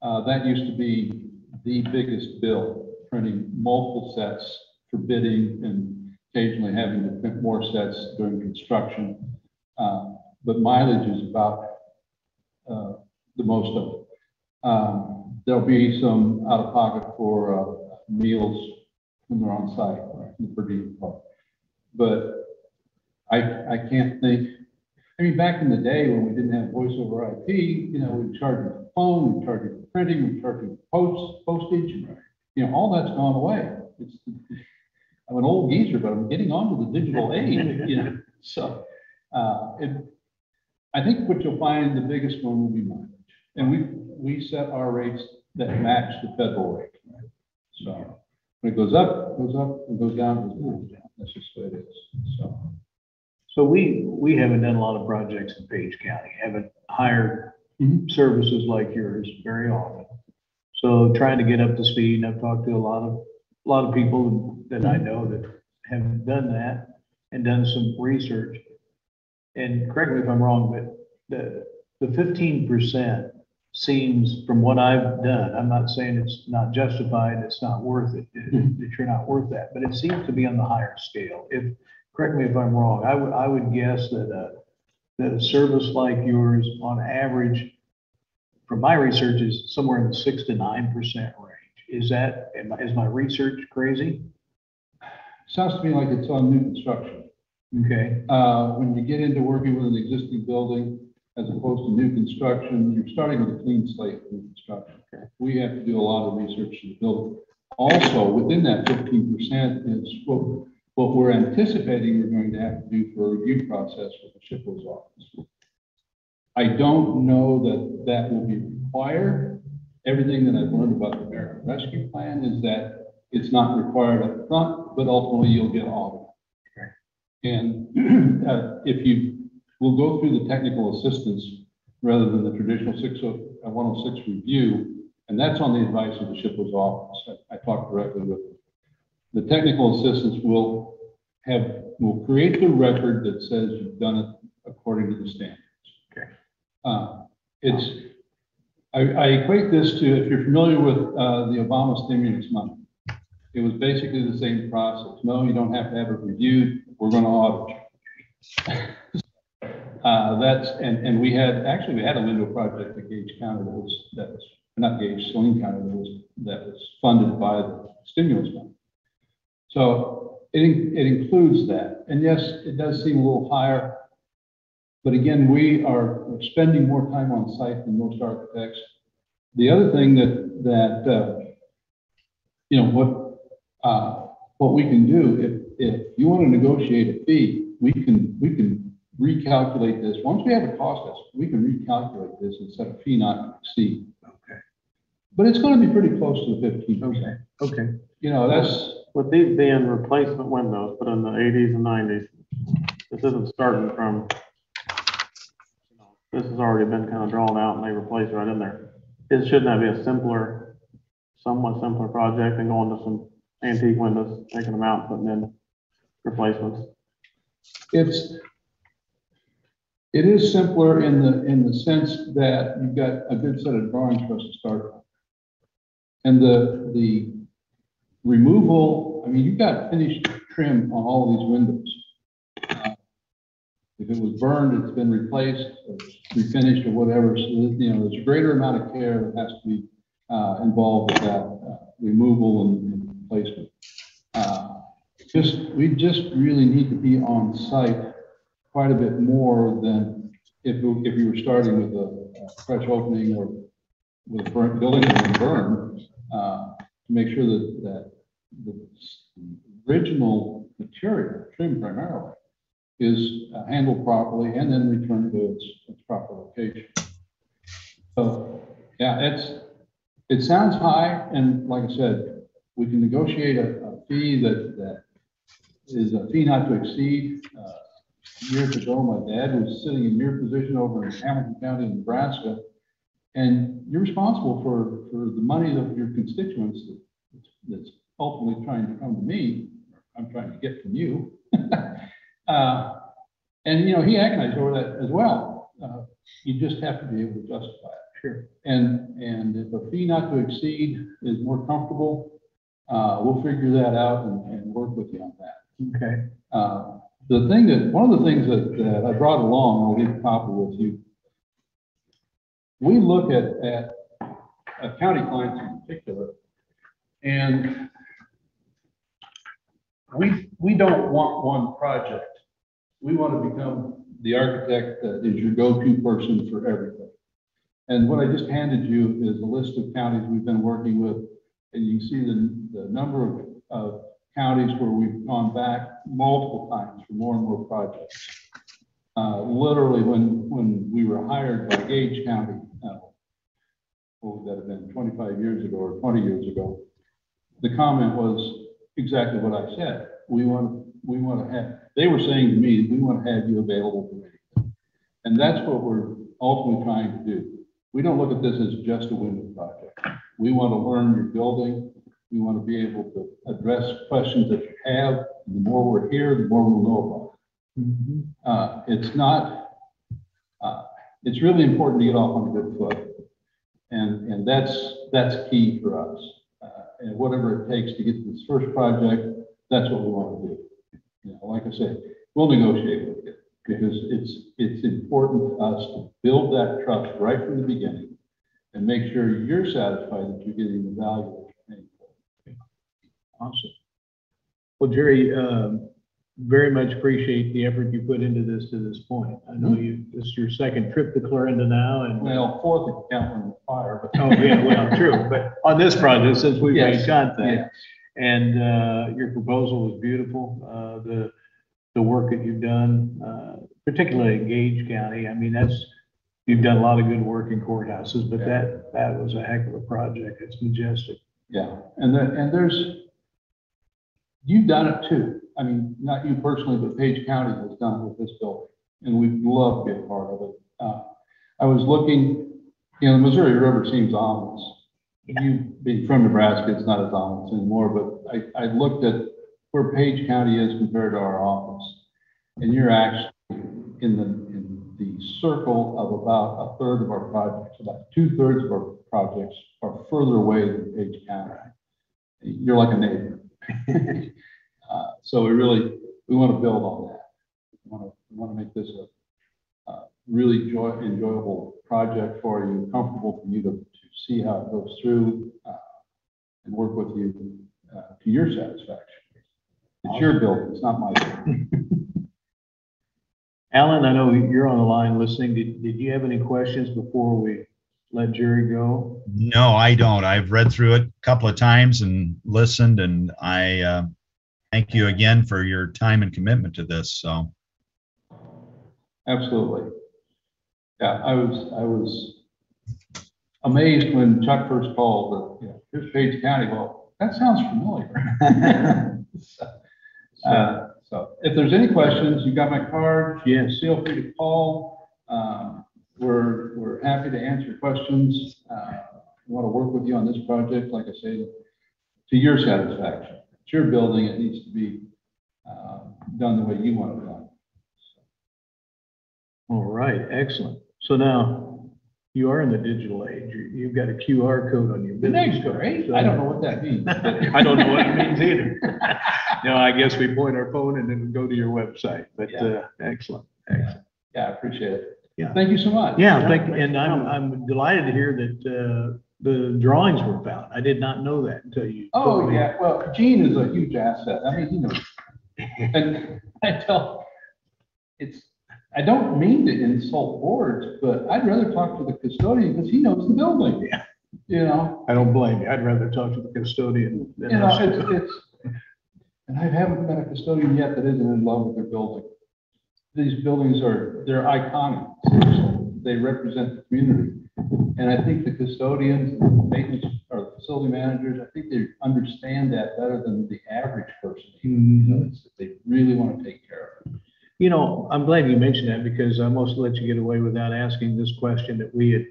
That used to be the biggest bill, printing multiple sets for bidding and occasionally having to print more sets during construction. But mileage is about the most of it. There'll be some out-of-pocket for meals when they're on site, right, in the per diem part. But I can't think. I mean, back in the day when we didn't have voice over IP, we'd charge you for phone, we'd charge you for printing, we'd charge you for postage. All that's gone away. I'm an old geezer, but I'm getting onto the digital age. So I think what you'll find the biggest one will be mileage, and we set our rates that match the federal rate. Right? So when it goes up, it goes up. When it goes down, it goes down. That's just the way it is. So So we haven't done a lot of projects in Page County, haven't hired services like yours very often. So trying to get up to speed, and I've talked to a lot of people that I know that have done that and done some research. And correct me if I'm wrong, but the 15% seems, from what I've done, I'm not saying it's not justified, it's not worth it, that you're not worth that, but it seems to be on the higher scale. Correct me if I'm wrong, I would guess that a service like yours, on average, from my research, is somewhere in the 6 to 9% range. Is my research crazy? Sounds to me like it's on new construction. Okay. When you get into working with an existing building, as opposed to new construction, you're starting with a clean slate for new construction. Okay. We have to do a lot of research to the building. Also, within that 15% is what we're anticipating we're going to have to do for a review process with the shipper's office. I don't know that will be required. Everything that I've learned about the American Rescue Plan is that it's not required up front, but ultimately you'll get audited. Okay. And we'll go through the technical assistance rather than the traditional 106 review, and that's on the advice of the shipper's office. I talked directly with them. The technical assistance will create the record that says you've done it according to the standards. Okay. I equate this to, if you're familiar with the Obama stimulus money, it was basically the same process. No, you don't have to have it reviewed. We're going to audit you. And we had a window project at Gage County that was not Gage, Saline County that was funded by the stimulus money. So it includes that. And yes, it does seem a little higher, but again, we're spending more time on site than most architects. The other thing what we can do, if you want to negotiate a fee, we can recalculate this. Once we have a cost estimate, we can recalculate this and set a fee not to exceed. Okay. But it's going to be pretty close to the 15%. Okay. That's. With these being replacement windows, put in the 80s and 90s, this isn't starting from, this has already been kind of drawn out and they replaced right in there. Shouldn't that be a somewhat simpler project than going to some antique windows, taking them out, and putting in replacements? It is simpler in the sense that you've got a good set of drawings for us to start from. And the removal, you've got finished trim on all of these windows. If it was burned, it's been replaced, or refinished, or whatever. So, there's a greater amount of care that has to be involved with that removal and replacement. We just really need to be on site quite a bit more than if you were starting with a fresh opening or with a burnt building that was burned, to make sure that the original material, trim primarily, is handled properly and then returned to its proper location. So yeah, it sounds high, and like I said, we can negotiate a fee that is a fee not to exceed. Years ago, my dad was sitting in your position over in Hamilton County, Nebraska, and you're responsible for the money of your constituents that's ultimately trying to come to me. I'm trying to get from you. And he agonized over that as well. You just have to be able to justify it. Sure. And if a fee not to exceed is more comfortable, we'll figure that out and work with you on that. Okay. One of the things that I brought along, I'll leave a copy with you. We look at county clients in particular, and we don't want one project. We want to become the architect that is your go-to person for everything. And what I just handed you is a list of counties we've been working with, and you can see the number of counties where we've gone back multiple times for more and more projects. Literally, when we were hired by Gage County, what would that have been, 25 years ago or 20 years ago, the comment was exactly what I said. We want we want to have, they were saying to me, we want to have you available for anything. And that's what we're ultimately trying to do. We don't look at this as just a window project. We want to learn your building. We want to be able to address questions that you have. The more we're here, the more we'll know about it. It's not, it's really important to get off on a good foot. And that's key for us. And whatever it takes to get to this first project, that's what we want to do. You know, like I said, we'll negotiate with you because it's important to us to build that trust right from the beginning and make sure you're satisfied that you're getting the value that you're paying for. Awesome. Well, Jerry, very much appreciate the effort you put into this to this point. I know this is your second trip to Clarinda now, and Well, fourth if you count when the fire, but. oh yeah, well, true. But on this project, since we've Yes. made contact, Yes. and your proposal was beautiful. The work that you've done, particularly in Gage County. I mean, you've done a lot of good work in courthouses, but that was a heck of a project. It's majestic. Yeah, and you've done it too. I mean, not you personally, but Page County has done it with this building, and we'd love to be a part of it. I was looking, you know, the Missouri River seems ominous. You being from Nebraska, it's not as ominous anymore, but I looked at where Page County is compared to our office, and you're actually in the circle of about a third of our projects. About 2/3 of our projects are further away than Page County. You're like a neighbor. So we want to build on that. We want to make this a really enjoyable project for you, comfortable for you to see how it goes through and work with you to your satisfaction. It's your building, it's not my building. Alan, I know you're on the line listening. Did you have any questions before we let Jerry go? No, I don't. I've read through it a couple of times and listened, and I thank you again for your time and commitment to this. So, Absolutely. Yeah, I was amazed when Chuck first called that, you know, here's Page County. Well, that sounds familiar. So if there's any questions, you got my card. Yes. Feel free to call. We're happy to answer questions. We want to work with you on this project, like I say, to your satisfaction. It's your building. It needs to be done the way you want it done. All right, excellent. So now you are in the digital age. You've got a QR code on your business Thanks, card. Gary. So- I don't know what that means. I don't know what it means either. No, I guess we point our phone and then go to your website, but Yeah. excellent. Yeah, I appreciate it. Yeah. Thank you so much. Yeah, thank you. And I'm delighted to hear that the drawings were found. I did not know that until you. Oh, told me. yeah. Well, Gene is a huge asset. I mean, he knows. And I don't mean to insult boards, but I'd rather talk to the custodian because he knows the building. Yeah. You know? I don't blame you. I'd rather talk to the custodian than You know, us. and I haven't met a custodian yet that isn't in love with their building. These buildings they're iconic. Seriously. They represent the community. And I think the custodians, the maintenance or the facility managers, I think they understand that better than the average person. You know, they really want to take care of it. You know, I'm glad you mentioned that because I almost let you get away without asking this question that we had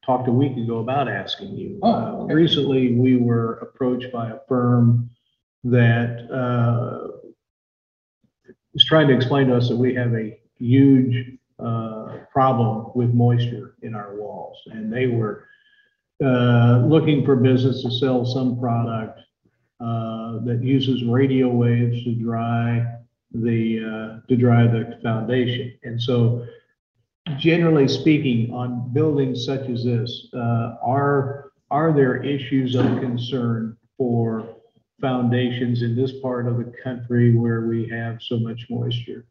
talked a week ago about asking you. Oh, okay. Recently, we were approached by a firm that was trying to explain to us that we have a huge problem with moisture in our walls. And they were looking for business to sell some product that uses radio waves to dry the foundation. And so generally speaking, on buildings such as this, are there issues of concern for foundations in this part of the country where we have so much moisture?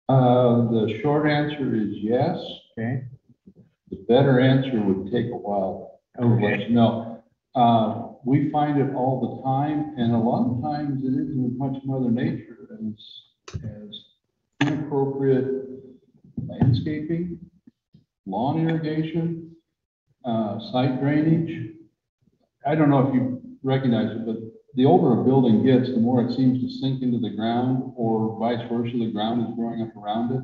The short answer is yes. Okay. The better answer would take a while to let you know. We find it all the time, and a lot of times it isn't as much Mother Nature as inappropriate landscaping, lawn irrigation, site drainage. I don't know if you recognize it, but the older a building gets, the more it seems to sink into the ground, or vice versa, the ground is growing up around it.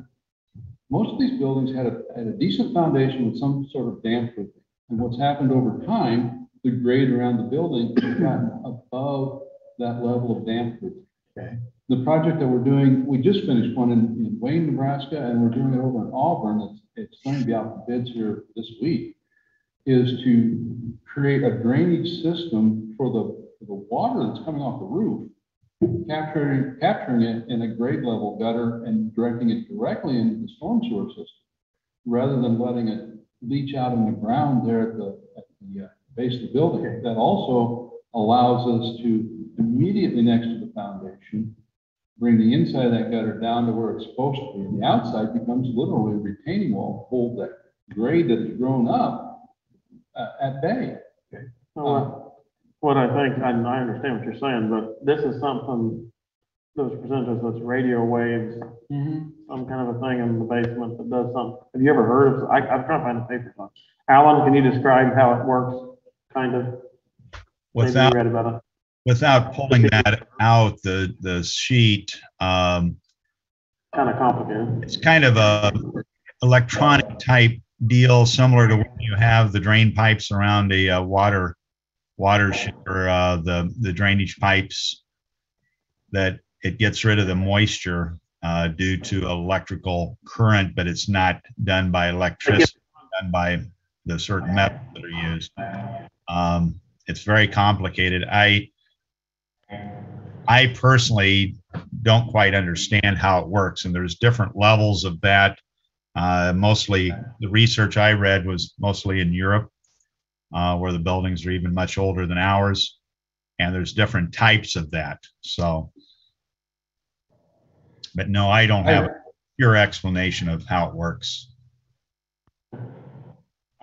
Most of these buildings had a decent foundation with some sort of damp proofing. And what's happened over time, the grade around the building has gotten above that level of damp proofing. Okay. The project that we're doing, we just finished one in Wayne, Nebraska, and we're doing it over in Auburn. It's going to be out for bids here this week, is to create a drainage system for the water that's coming off the roof, capturing it in a grade level gutter and directing it directly into the storm sewer system, rather than letting it leach out in the ground there at the base of the building. That also allows us to immediately next to the foundation, bring the inside of that gutter down to where it's supposed to be, and the outside becomes literally a retaining wall to hold that grade that has grown up at bay. Okay. So what I think, I understand what you're saying, but this is something that was presented as radio waves, some kind of a thing in the basement that does something. Have you ever heard of, I'm trying to find the papers on. Alan, can you describe how it works, kind of? Maybe you read about it. Without pulling that out, the sheet, kind of complicated. it's kind of a electronic type deal, similar to when you have the drain pipes around a water or the drainage pipes, that it gets rid of the moisture due to electrical current, but it's not done by electricity, done by the certain methods that are used. It's very complicated. I personally don't quite understand how it works, and there's different levels of that. Mostly the research I read was mostly in Europe, where the buildings are even much older than ours, and there's different types of that. So, but no, I don't have a pure explanation of how it works.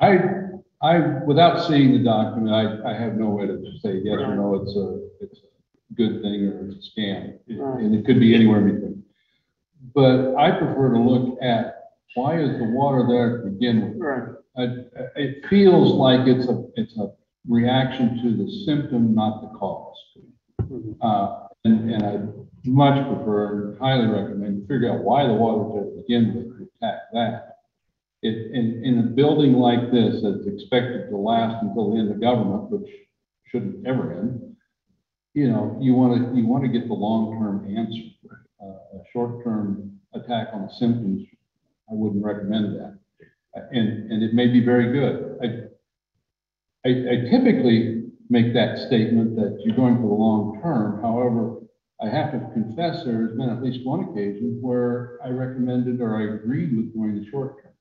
Without seeing the document, I have no way to say yes or no, it's a good thing or it's a scam, and it could be anywhere in between. But I prefer to look at, why is the water there to begin with? Right. It feels like it's a reaction to the symptom, not the cause. And I much prefer, and highly recommend, to figure out why the water's there to begin with, to attack that. In a building like this that's expected to last until the end of government, which shouldn't ever end, you know, you want to get the long-term answer. A short-term attack on the symptoms, I wouldn't recommend that. And it may be very good. I typically make that statement that you're going for the long term. However, I have to confess there's been at least one occasion where I recommended or I agreed with going the short term.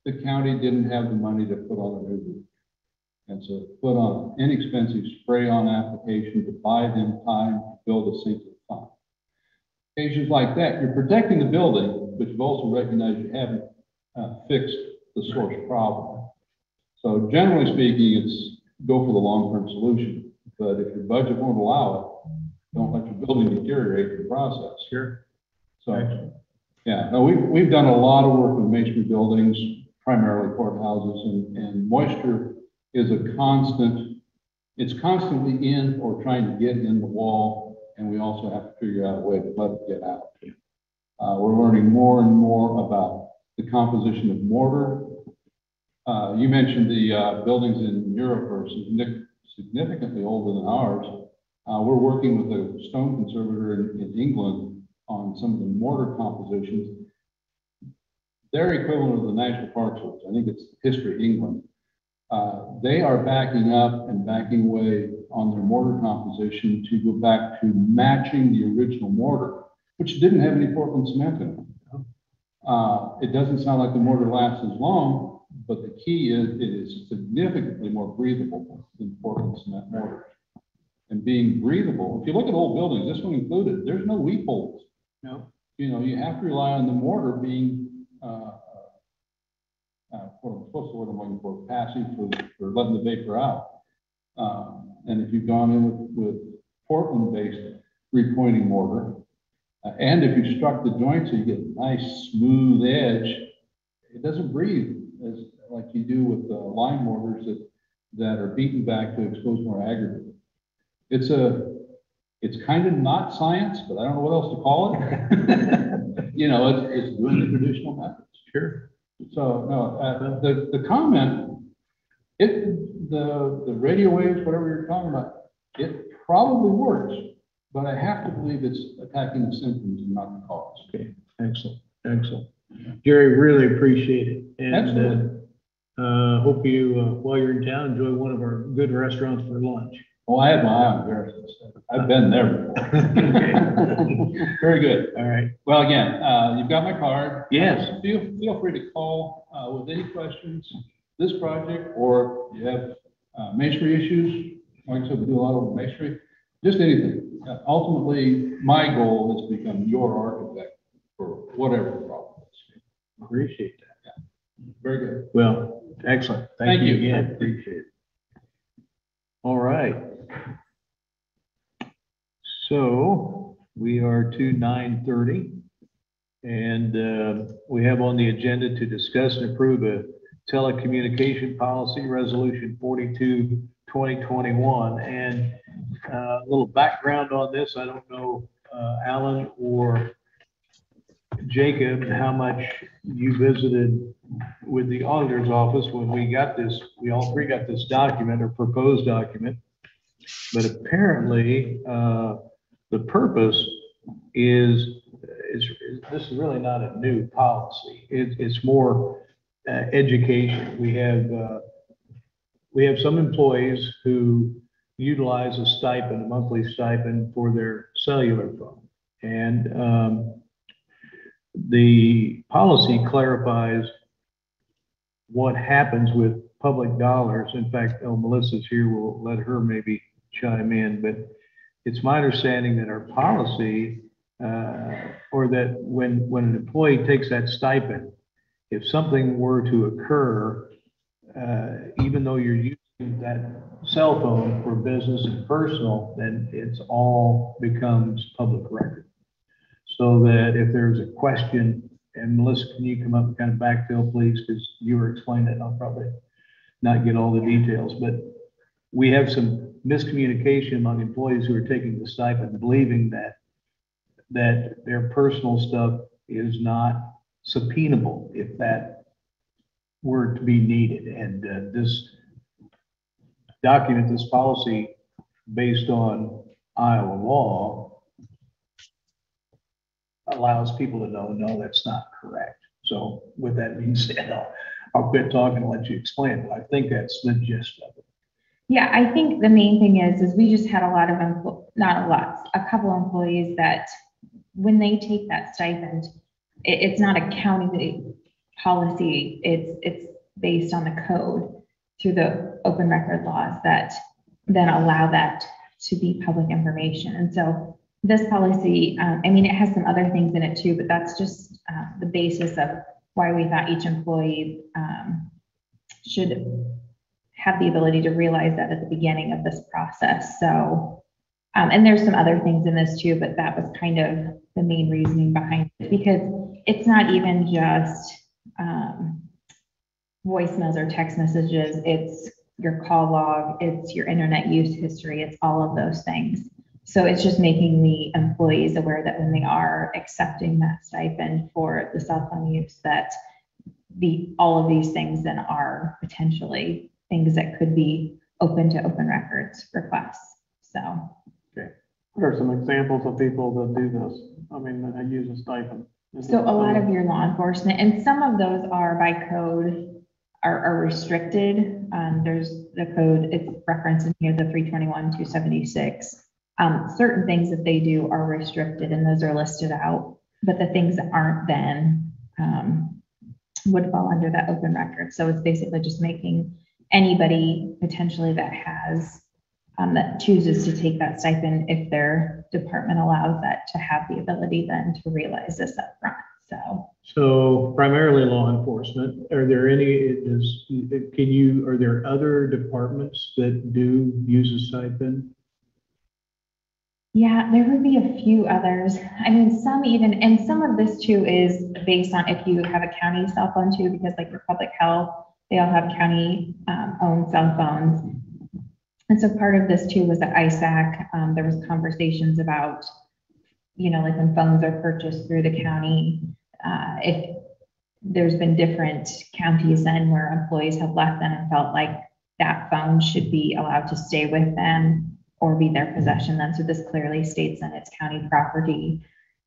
The county didn't have the money to put on a new roof. And so put on an inexpensive spray-on application to buy them time to build a sinking fund. Occasions like that, you're protecting the building, but you've also recognized you haven't fixed the source problem. So generally speaking, it's go for the long-term solution. But if your budget won't allow it, don't let your building deteriorate in the process. Sure. So, yeah, no, we've done a lot of work with masonry buildings, primarily courthouses, and moisture is a constant. It's constantly in or trying to get in the wall, and we also have to figure out a way to let it get out. We're learning more and more about the composition of mortar. You mentioned the buildings in Europe are significantly older than ours. We're working with a stone conservator in England on some of the mortar compositions. They're equivalent of the National Park Service. I think it's History of England. They are backing up and backing away on their mortar composition to go back to matching the original mortar, which didn't have any Portland cement in it. It doesn't sound like the mortar lasts as long, but the key is it is significantly more breathable than Portland cement mortar. And being breathable, if you look at old buildings, this one included, there's no weep holes. No. You know, you have to rely on the mortar being what's the word I'm looking for? Passive for letting the vapor out. And if you've gone in with Portland-based repointing mortar, and if you struck the joint so you get a nice smooth edge, it doesn't breathe as like you do with the lime mortars that are beaten back to expose more aggregate. It's It's kind of not science, but I don't know what else to call it. You know, it's doing the traditional methods. Sure. So, no, the comment, the radio waves, whatever you're talking about, it probably works, but I have to believe it's attacking the symptoms and not the cause. Okay, excellent, excellent. Jerry, really appreciate it. And, Absolutely. hope you, while you're in town, enjoy one of our good restaurants for lunch. Oh, I had my eye on Harrison's. I've been there before. Okay. Very good. All right. Well, again, you've got my card. Yes. Feel free to call with any questions, this project, or you have masonry issues. Like I said, we do a lot of masonry, just anything. Ultimately, my goal is to become your architect for whatever the problem is. Appreciate that. Yeah. Very good. Well, excellent. Thank you. Again. Appreciate it. All right. So we are to 9:30, and we have on the agenda to discuss and approve a telecommunication policy resolution 42, 2021. And a little background on this. I don't know, Alan or Jacob, how much you visited with the auditor's office when we got this. We all three got this document or proposed document, but apparently the purpose is this is really not a new policy. It's more education. We have some employees who utilize a stipend, a monthly stipend for their cellular phone, and the policy clarifies what happens with public dollars. In fact, Melissa's here, we'll let her maybe chime in, but it's my understanding that our policy, or that when an employee takes that stipend, if something were to occur, even though you're using that cell phone for business and personal, then it's all becomes public record. So that if there's a question, and Melissa, can you come up and kind of backfill, please, because you were explaining it, I'll probably not get all the details, but we have some miscommunication among employees who are taking the stipend, believing that their personal stuff is not subpoenable if that were to be needed. And this document, this policy, based on Iowa law, allows people to know, no, that's not correct. So with that being said, I'll quit talking and let you explain it. I think that's the gist of it. Yeah, I think the main thing is we just had a lot of, not a lot, a couple employees that when they take that stipend, it's not a county policy. It's based on the code through the open record laws that then allow that to be public information. And so this policy, I mean, it has some other things in it too, but that's just the basis of why we thought each employee should have the ability to realize that at the beginning of this process. So, and there's some other things in this too, but that was kind of the main reasoning behind it, because it's not even just voicemails or text messages, it's your call log, it's your internet use history, it's all of those things. So it's just making the employees aware that when they are accepting that stipend for the cell phone use, that all of these things then are potentially things that could be open to open records requests. So. Okay. What are some examples of people that do this? I mean, that use a stipend? So a lot of your law enforcement, and some of those are by code are restricted. There's the code, it's referenced in here, the 321-276. Certain things that they do are restricted and those are listed out, but the things that aren't then would fall under that open record. So it's basically just making anybody potentially that has, that chooses to take that stipend, if their department allows that, to have the ability then to realize this up front. So primarily law enforcement, are there any, are there other departments that do use a stipend? Yeah, there would be a few others. I mean, some even, and some of this too is based on if you have a county cell phone too, because like for public health, they all have county owned cell phones. And so part of this too was at ISAC, there was conversations about, like when phones are purchased through the county, if there's been different counties then where employees have left them and felt like that phone should be allowed to stay with them or be their possession then. So this clearly states that it's county property.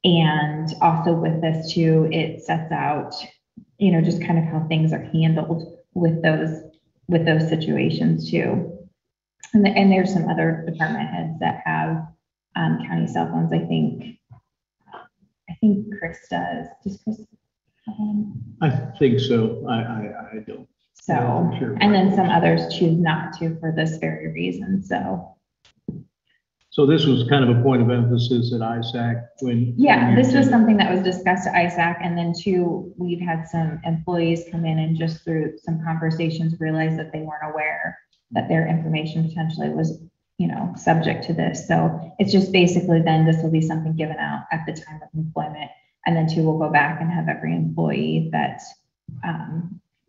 And also with this too, it sets out, just kind of how things are handled with those situations too. And there's some other department heads that have county cell phones. I think Chris does. Does Chris have one? I think so. I don't. So, I'm sure. and then some others choose not to for this very reason. So this was kind of a point of emphasis at ISAC when. Yeah, this was something that was discussed at ISAC, and then too, we've had some employees come in and just through some conversations realize that they weren't aware that their information potentially was, subject to this. So it's just basically then this will be something given out at the time of employment, and then too, we'll go back and have every employee that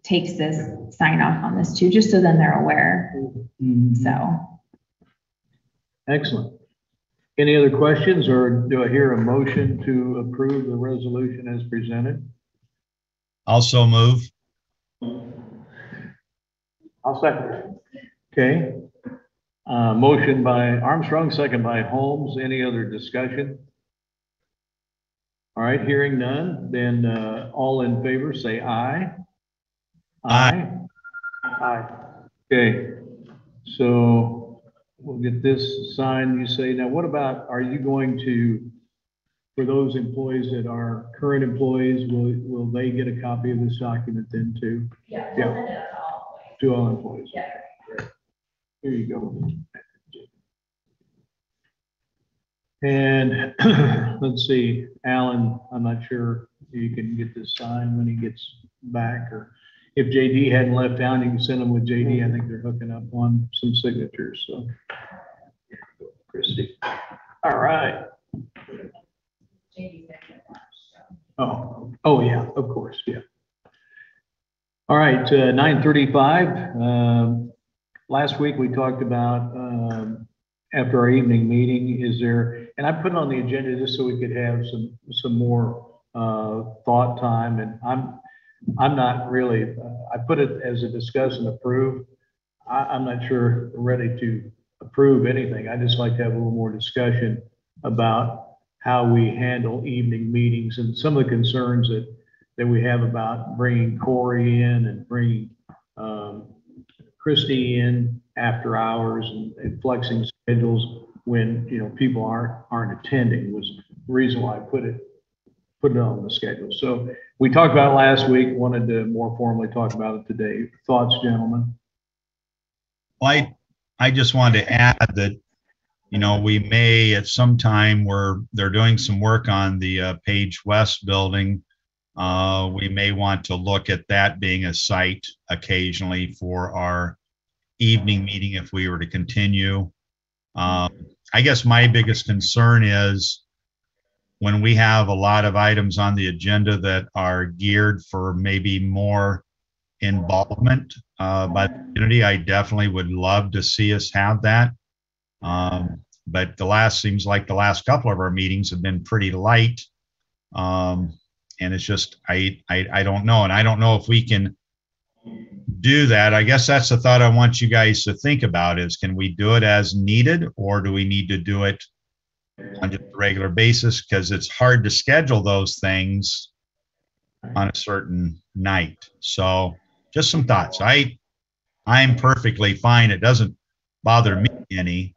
takes this sign off on this too, just so then they're aware. Mhm. So. Excellent. Any other questions, or do I hear a motion to approve the resolution as presented? Also move. I'll second it. Okay. Motion by Armstrong, second by Holmes. Any other discussion? All right, hearing none, then all in favor, say aye. Aye. Aye. Okay, so we'll get this signed, you say. Now, what about, are you going to, for those employees that are current employees, will they get a copy of this document then too? Yeah. Yeah. To all employees? Yeah. Here you go. And let's see, Alan, I'm not sure if you can get this signed when he gets back, or if JD hadn't left town, you can send them with JD. I think they're hooking up on some signatures, so. Christie. All right. Oh, yeah, of course, yeah. All right, 9:35. Last week we talked about, after our evening meeting, is there, and I put it on the agenda just so we could have some more thought time, and I'm not really, I put it as a discuss and approve. I'm not sure we're ready to approve anything. I just like to have a little more discussion about how we handle evening meetings and some of the concerns that we have about bringing Corey in and bringing Christie in after hours and flexing schedules when, people aren't attending was the reason why I put it on the schedule. So we talked about it last week, wanted to more formally talk about it today. Thoughts, gentlemen? Well, I just wanted to add that, we may at some time where they're doing some work on the Page West building, we may want to look at that being a site occasionally for our evening meeting if we were to continue. I guess my biggest concern is when we have a lot of items on the agenda that are geared for maybe more involvement by the community, I definitely would love to see us have that. But seems like the last couple of our meetings have been pretty light. And it's just, I don't know. And I don't know if we can do that. I guess that's the thought I want you guys to think about is, can we do it as needed, or do we need to do it on just a regular basis? Because it's hard to schedule those things on a certain night. So just some thoughts. I'm perfectly fine. It doesn't bother me any,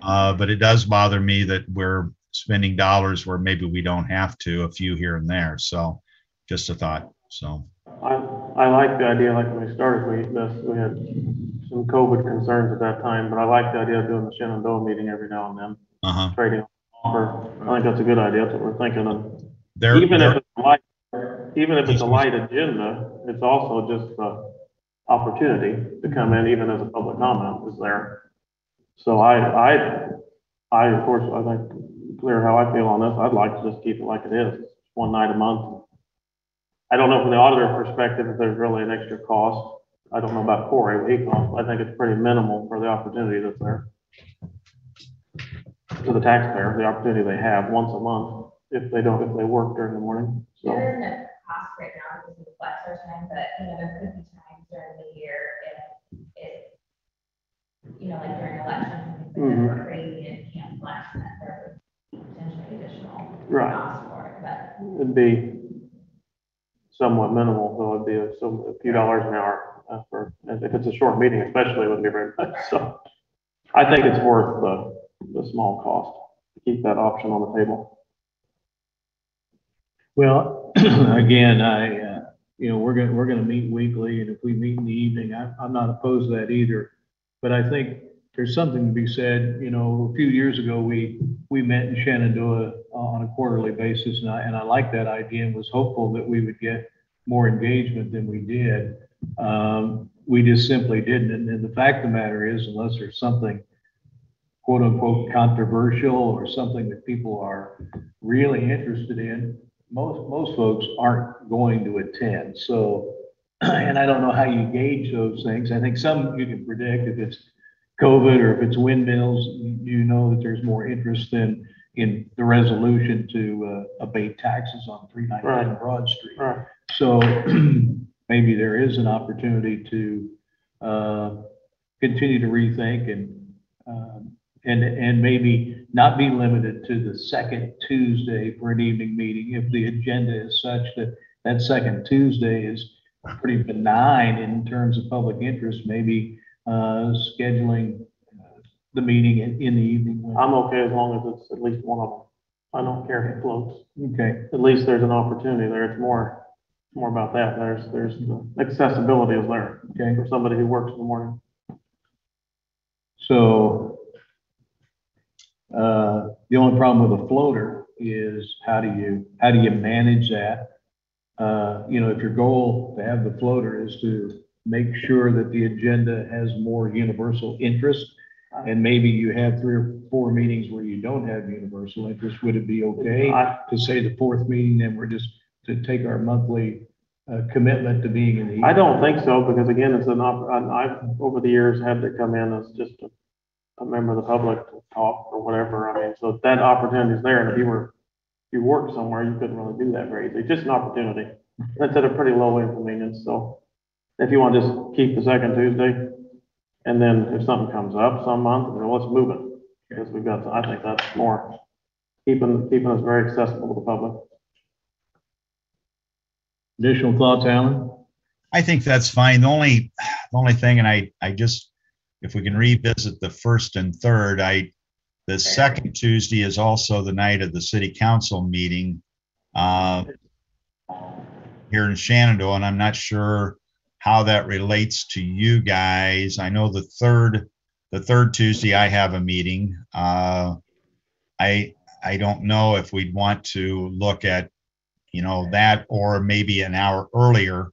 but it does bother me that we're spending dollars where maybe we don't have to, a few here and there. So just a thought. So I like the idea, like when we started, we had some COVID concerns at that time, but I like the idea of doing the Shenandoah meeting every now and then. Trading offer. I think that's a good idea. That's what we're thinking of. Even if it's a light agenda, it's also just an opportunity to come in, even as a public comment is there. So I of course, I think clear how I feel on this. I'd like to just keep it like it is, one night a month. I don't know from the auditor perspective if there's really an extra cost. I don't know about core AE costs, but I think it's pretty minimal for the opportunity that's there. To the taxpayer, the opportunity they have once a month, if they work during the morning, so. There isn't a cost right now because of the flex our time, but, you know, there could be times during the year if, you know, like during elections, things like that were crazy and can't flex, that there would potentially additional Right. cost for it, but. It'd be somewhat minimal, so it'd be a few dollars an hour if it's a short meeting, especially, it wouldn't be very much. So I think it's worth the small cost to keep that option on the table. Well, again, you know, we're gonna meet weekly, and if we meet in the evening, I'm not opposed to that either. But I think there's something to be said, you know, a few years ago, we met in Shenandoah on a quarterly basis, and I like that idea and was hopeful that we would get more engagement than we did. We just simply didn't, and the fact of the matter is, unless there's something quote unquote controversial or something that people are really interested in, most folks aren't going to attend. So, and I don't know how you gauge those things. I think some you can predict if it's COVID or if it's windmills, you know that there's more interest in the resolution to abate taxes on 399 Broad Street. Right. So maybe there is an opportunity to continue to rethink and maybe not be limited to the second Tuesday for an evening meeting. If the agenda is such that that second Tuesday is pretty benign in terms of public interest, maybe scheduling the meeting in the evening. I'm okay as long as it's at least one of them. I don't care if it floats. Okay. At least there's an opportunity there. It's more about that. There's the accessibility is there. Okay. For somebody who works in the morning. So the only problem with a floater is how do you manage that? You know, if your goal to have the floater is to make sure that the agenda has more universal interest, and maybe you have 3 or 4 meetings where you don't have universal interest, would it be okay to say the 4th meeting, then we're just to take our monthly commitment to being in the evening? I don't think so, because again, it's I've over the years had to come in as just a member of the public to talk or whatever. I mean, so that opportunity is there, and if you work somewhere, you couldn't really do that very easily. It's just an opportunity. That's at a pretty low inconvenience. So if you want to just keep the second Tuesday, and then if something comes up some month, well, let's move it. Because I think that's more keeping us very accessible to the public. Additional thoughts, Alan? I think that's fine. The only thing, and I just, if we can revisit the 1st and 3rd, the second Tuesday is also the night of the city council meeting here in Shenandoah, and I'm not sure how that relates to you guys. I know the third Tuesday I have a meeting. I don't know if we'd want to look at, you know, that or maybe an hour earlier,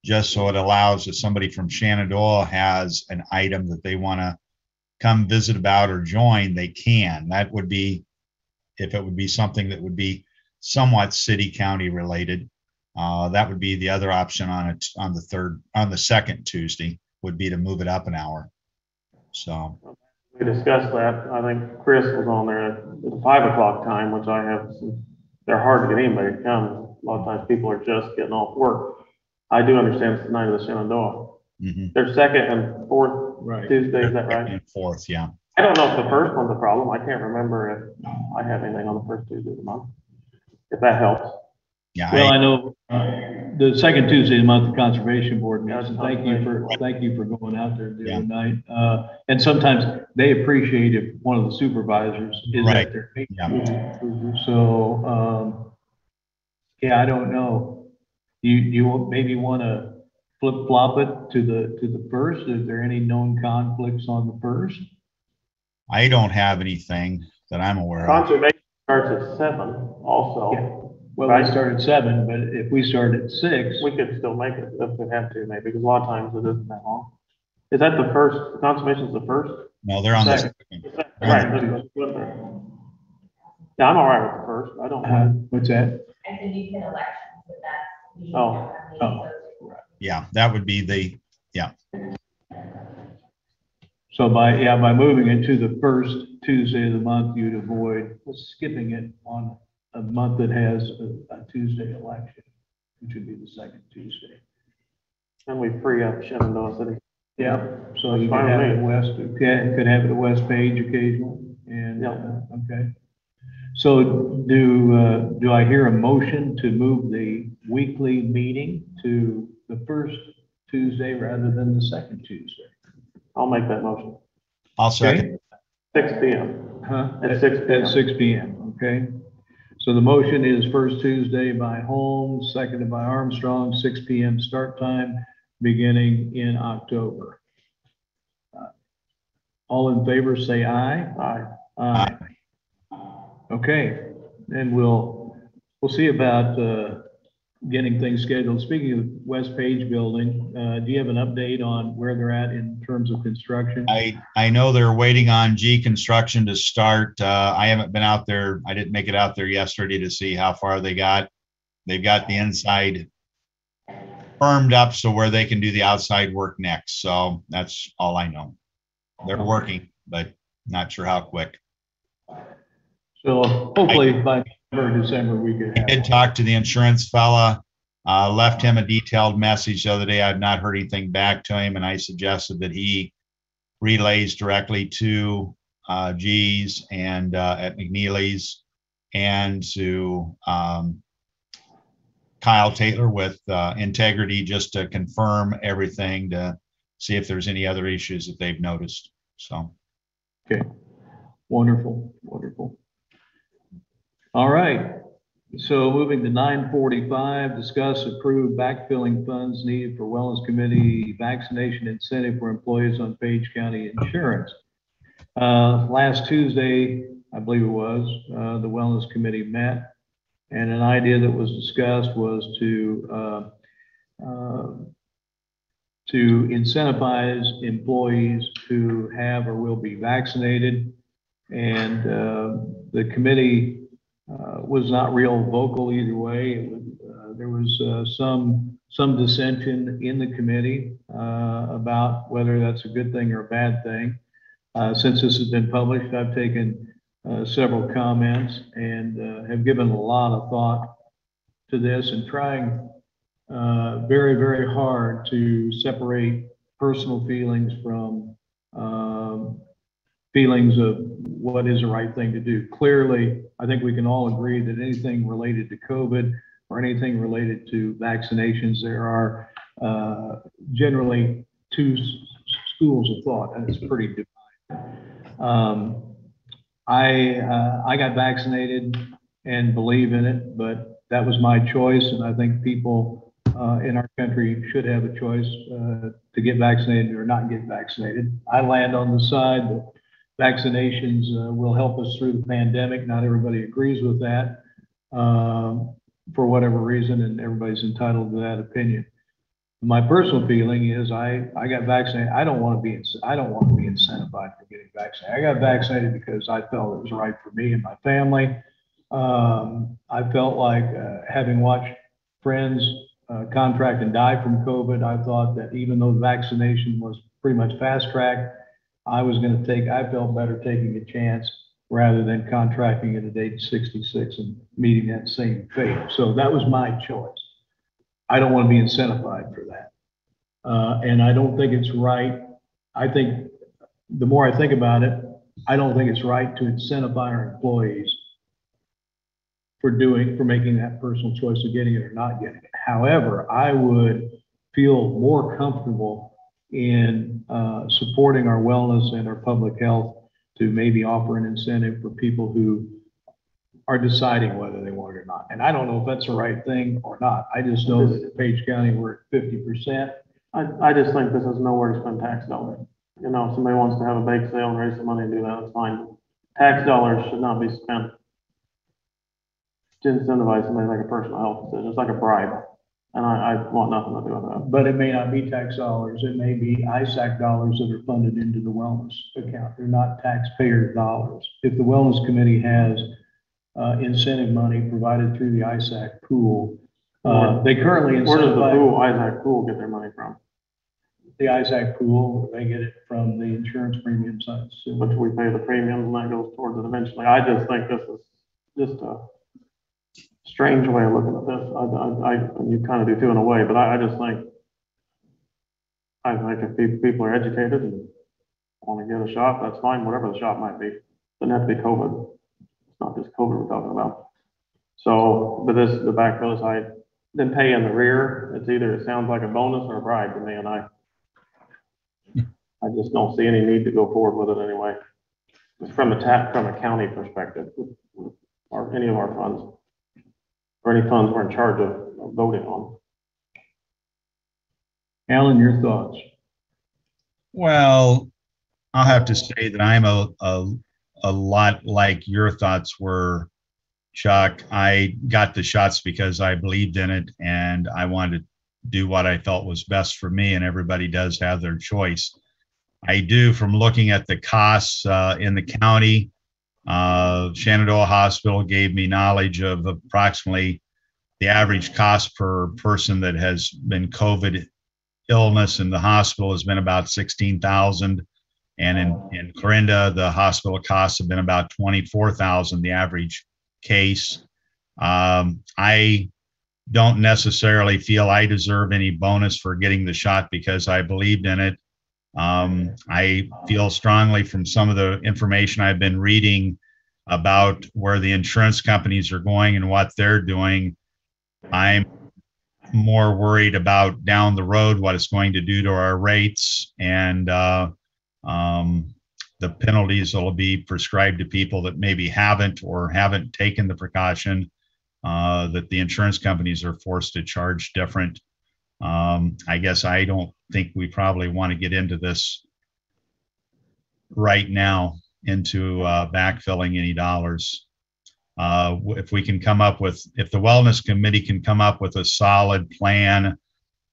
just so it allows if somebody from Shenandoah has an item that they want to come visit about or join, they can. That would be, if it would be something that would be somewhat city county related. That would be the other option on the second Tuesday, would be to move it up an hour. So we discussed that. I think Chris was on there at the 5 o'clock time, which they're hard to get anybody to come. A lot of times people are just getting off work. I do understand it's the night of the Shenandoah. mm-hmm. There's second and 4th Tuesday, is that right? And 4th, yeah. I don't know if the first one's a problem. I can't remember if I have anything on the first Tuesday of the month, if that helps. Yeah. Well, I know the second Tuesday of the month, the Conservation Board meets, and thank you for going out there the other night. And sometimes they appreciate if one of the supervisors is at their meeting. Yeah. So, yeah, I don't know. You maybe want to flip-flop it to the 1st? Is there any known conflicts on the 1st? I don't have anything that I'm aware of. Conservation starts at 7 also. Yeah. Well, I start at 7, but if we start at 6. We could still make it if we have to, maybe, because a lot of times it isn't that long. Is that the 1st? Conservation's the 1st? No, they're on the Second. second. Right. Yeah, I'm all right with the 1st. I don't mind. What's that? I said you can elections, but that's. Oh. Yeah, that would be So by moving it to the first Tuesday of the month, you'd avoid skipping it on a month that has a Tuesday election, which would be the second Tuesday. And we free up Shenandoah City. Yeah, so That's you fine could have with it me. west, could have it at West Page occasionally, and, okay. So do I hear a motion to move the weekly meeting to the first Tuesday rather than the second Tuesday? I'll make that motion. I'll second. Okay? 6 PM. Huh? At 6 p.m. At 6 PM, okay? So the motion is first Tuesday by Holmes, seconded by Armstrong, 6 PM start time, beginning in October. All in favor, say aye. Aye. Aye. Okay, and we'll see about getting things scheduled. Speaking of West Page Building, do you have an update on where they're at in terms of construction? I know they're waiting on G construction to start. I haven't been out there. I didn't make it out there yesterday to see how far they got. They've got the inside firmed up so where they can do the outside work next. So that's all I know. They're working, but not sure how quick. So hopefully by November, December, we could I have. did talk to the insurance fella, left him a detailed message the other day. I've not heard anything back to him, and I suggested that he relays directly to G's and at McNeely's and to Kyle Taylor with Integrity just to confirm everything, to see if there's any other issues that they've noticed. So. Okay, wonderful, wonderful. All right, so moving to 9:45, discuss approve backfilling funds needed for Wellness Committee vaccination incentive for employees on Page County Insurance. Last Tuesday, I believe it was, the Wellness Committee met, and an idea that was discussed was to incentivize employees who have or will be vaccinated. And the committee was not real vocal either way. There was some dissension in the committee about whether that's a good thing or a bad thing. Since this has been published, I've taken several comments and have given a lot of thought to this and trying very, very hard to separate personal feelings from feelings of what is the right thing to do. Clearly, I think we can all agree that anything related to COVID or anything related to vaccinations, there are generally two schools of thought, and it's pretty divided. I got vaccinated and believe in it, but that was my choice, and I think people in our country should have a choice to get vaccinated or not get vaccinated. I land on the side that vaccinations will help us through the pandemic. Not everybody agrees with that for whatever reason, and everybody's entitled to that opinion. My personal feeling is I got vaccinated. I don't want to be incentivized for getting vaccinated. I got vaccinated because I felt it was right for me and my family. I felt like having watched friends contract and die from COVID, I thought that even though the vaccination was pretty much fast track, I felt better taking a chance rather than contracting at age 66 and meeting that same fate. So that was my choice. I don't want to be incentivized for that. And I don't think it's right. I think the more I think about it, I don't think it's right to incentivize our employees for making that personal choice of getting it or not getting it. However, I would feel more comfortable in supporting our wellness and our public health to maybe offer an incentive for people who are deciding whether they want it or not. And I don't know if that's the right thing or not. I just know that in Page County, we're at 50%. I just think this is nowhere to spend tax dollars. You know, if somebody wants to have a bake sale and raise some money and do that, that's fine. Tax dollars should not be spent to incentivize somebody like a personal health decision. It's like a bribe. And I want nothing to do with that. But it may not be tax dollars. It may be ISAC dollars that are funded into the wellness account. They're not taxpayer dollars. If the Wellness Committee has incentive money provided through the ISAC pool, they currently Where does the incentivize. pool, ISAC pool, get their money from? the ISAC pool, they get it from the insurance premium side. So Which we pay the premium and that goes towards it eventually. I just think this is just a strange way of looking at this. And you kind of do too in a way, but I just think, if people are educated and want to get a shot, that's fine, whatever the shot might be. Doesn't have to be COVID. It's not just COVID we're talking about. So, but the backfill side, then pay in the rear, it's either, it sounds like a bonus or a bribe to me, and I just don't see any need to go forward with it anyway. It's from a county perspective, or any of our funds, or any funds we're in charge of voting on. Alan, your thoughts? Well, I'll have to say that I'm a lot like your thoughts were, Chuck. I got the shots because I believed in it and I wanted to do what I felt was best for me, and everybody does have their choice. I do, from looking at the costs in the county. Shenandoah Hospital gave me knowledge of approximately the average cost per person that has been COVID illness in the hospital has been about $16,000. And in Clarinda, the hospital costs have been about $24,000, the average case. I don't necessarily feel I deserve any bonus for getting the shot because I believed in it. I feel strongly from some of the information I've been reading about where the insurance companies are going and what they're doing. I'm more worried about down the road what it's going to do to our rates and the penalties that will be prescribed to people that maybe haven't taken the precaution, that the insurance companies are forced to charge different. I guess I don't think we probably want to get into this right now, into backfilling any dollars. If we can come up with, if the wellness committee can come up with a solid plan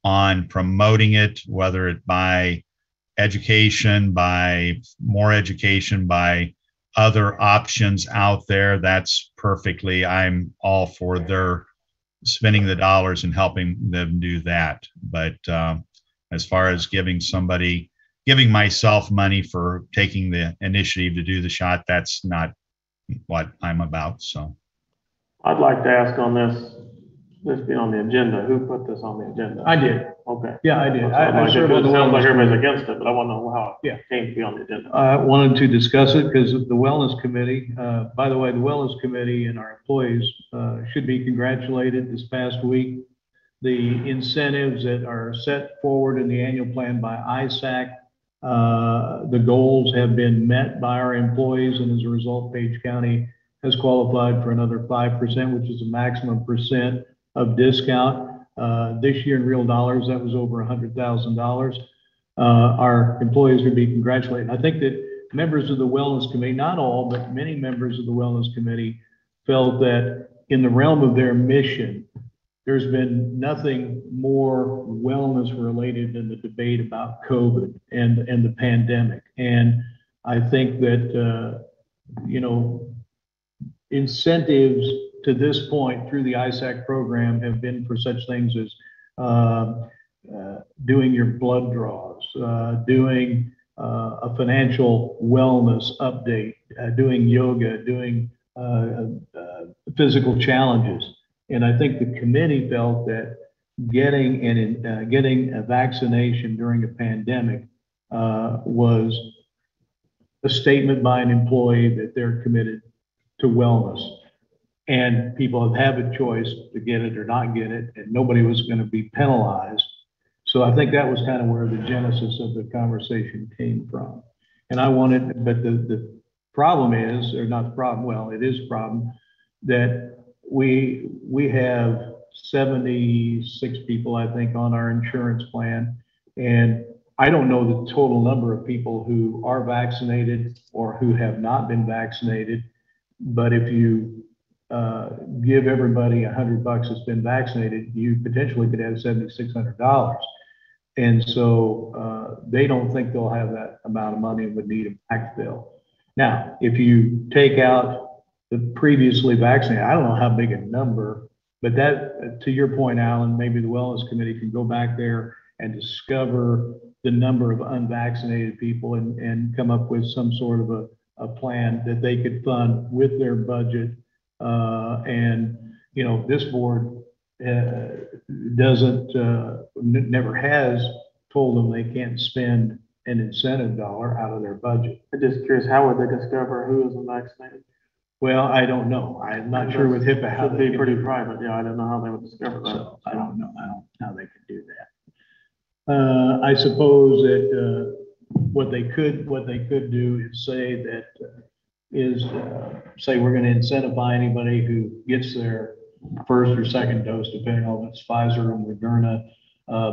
on promoting it, whether it by education, by more education, by other options out there, that's perfectly, I'm all for their spending the dollars and helping them do that. But as far as giving myself money for taking the initiative to do the shot, that's not what I'm about. So I'd like to ask on this being on the agenda, who put this on the agenda? I did. Okay. Yeah, I did. So I it served on the sounds like wellness everybody's committee. against it, but I want to know how Yeah. it came to be on the agenda. I wanted to discuss it because the wellness committee, by the way, the wellness committee and our employees should be congratulated this past week. The incentives that are set forward in the annual plan by ISAC, the goals have been met by our employees, and as a result, Page County has qualified for another 5%, which is a maximum percent of discount. This year in real dollars, that was over $100,000. Our employees would be congratulated. I think that members of the wellness committee, not all, but many members of the wellness committee felt that in the realm of their mission, there's been nothing more wellness related than the debate about COVID and the pandemic. And I think that, incentives to this point through the ISAC program have been for such things as doing your blood draws, doing a financial wellness update, doing yoga, doing physical challenges. And I think the committee felt that getting a vaccination during a pandemic was a statement by an employee that they're committed to wellness. And people have a choice to get it or not get it, and nobody was going to be penalized. So I think that was kind of where the genesis of the conversation came from. And I wanted, but the problem is, or not the problem, well, it is a problem, that we have 76 people, I think, on our insurance plan. And I don't know the total number of people who are vaccinated or who have not been vaccinated. But if you give everybody $100 that's been vaccinated, you potentially could have $7,600. And so they don't think they'll have that amount of money and would need a backfill. Now, if you take out the previously vaccinated, I don't know how big a number, but that, to your point, Alan, maybe the wellness committee can go back there and discover the number of unvaccinated people and come up with some sort of a plan that they could fund with their budget. And, you know, this board never has told them they can't spend an incentive dollar out of their budget. I'm just curious, how would they discover who is vaccinated? Well, I don't know. I'm not sure with HIPAA how Should they be can pretty do that. private, yeah, I don't know how they would discover that. So I don't know how they could do that. I suppose that what they could do is say that say we're going to incentivize anybody who gets their first or second dose, depending on if it's Pfizer or Moderna,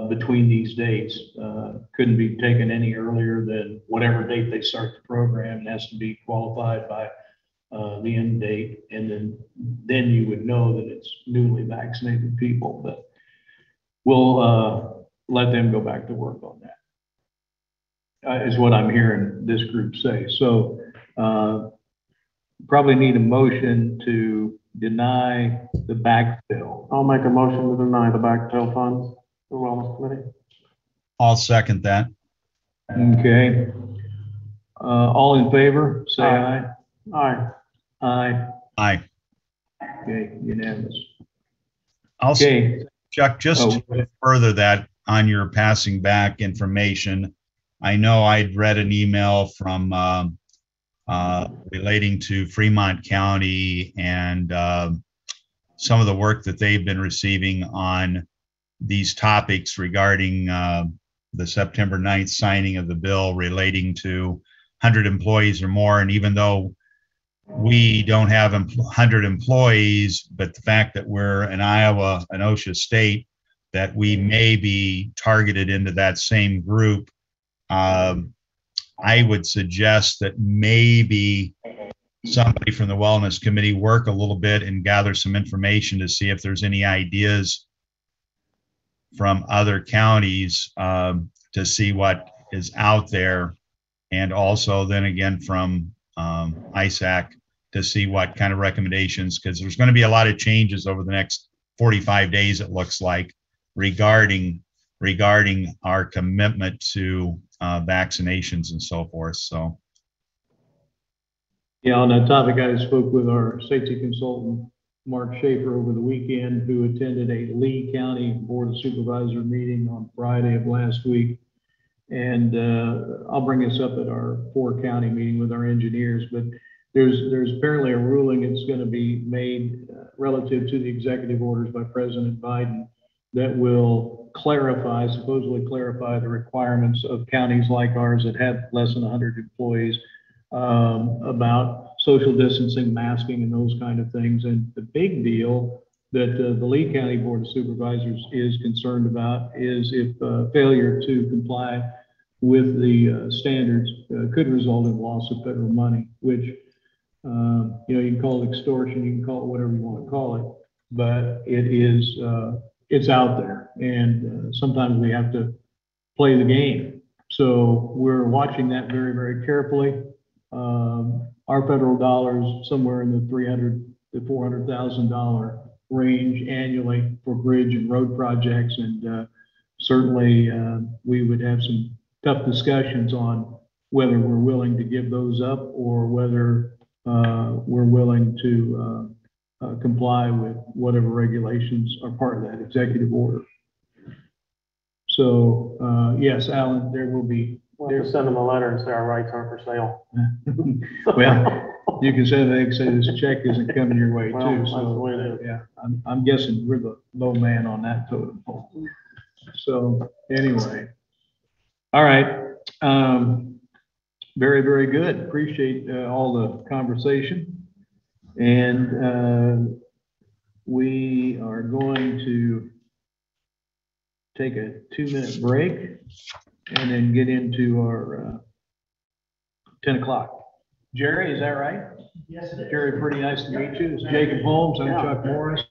between these dates. Couldn't be taken any earlier than whatever date they start the program. It has to be qualified by the end date, and then you would know that it's newly vaccinated people. But we'll let them go back to work on that. Is what I'm hearing this group say. So probably need a motion to deny the backfill. I'll make a motion to deny the backfill funds, the wellness committee. I'll second that. Okay. All in favor, say aye. Aye. Aye. Aye. Okay, unanimous. Also, Okay. Chuck, just to further that on your passing back information, I know I'd read an email from relating to Fremont County and some of the work that they've been receiving on these topics regarding the September 9th signing of the bill relating to 100 employees or more. And even though we don't have 100 employees, but the fact that we're in Iowa, an OSHA state, that we may be targeted into that same group, I would suggest that maybe somebody from the Wellness Committee work a little bit and gather some information to see if there's any ideas from other counties to see what is out there. And also then again from ISAC to see what kind of recommendations, because there's going to be a lot of changes over the next 45 days, it looks like, regarding our commitment to vaccinations and so forth. So Yeah, on that topic, I spoke with our safety consultant, Mark Schaefer, over the weekend, who attended a Lee County Board of Supervisor meeting on Friday of last week. And I'll bring this up at our 4-county meeting with our engineers, but there's apparently a ruling that's going to be made relative to the executive orders by President Biden that will supposedly clarify the requirements of counties like ours that have less than 100 employees about social distancing, masking, and those kind of things. And the big deal that the Lee County Board of Supervisors is concerned about is if failure to comply with the standards could result in loss of federal money, which, you can call it extortion, you can call it whatever you want to call it, but it's out there. And sometimes we have to play the game. So we're watching that very, very carefully. Our federal dollars somewhere in the $300,000 to $400,000 range annually for bridge and road projects. And certainly we would have some tough discussions on whether we're willing to give those up or whether we're willing to comply with whatever regulations are part of that executive order. So yes, Alan, there will be. We'll send them a letter and say our rights aren't for sale. Well, you can say they can say this check isn't coming your way Well, too. that's the So way it is. yeah, I'm guessing we're the low man on that totem pole. So anyway, all right. Very, very good. Appreciate all the conversation. And we are going to take a 2-minute break and then get into our 10 o'clock. Jerry, is that right? Yes, it is. Jerry, pretty nice to meet you. It's Jacob Holmes. I'm Chuck Morris.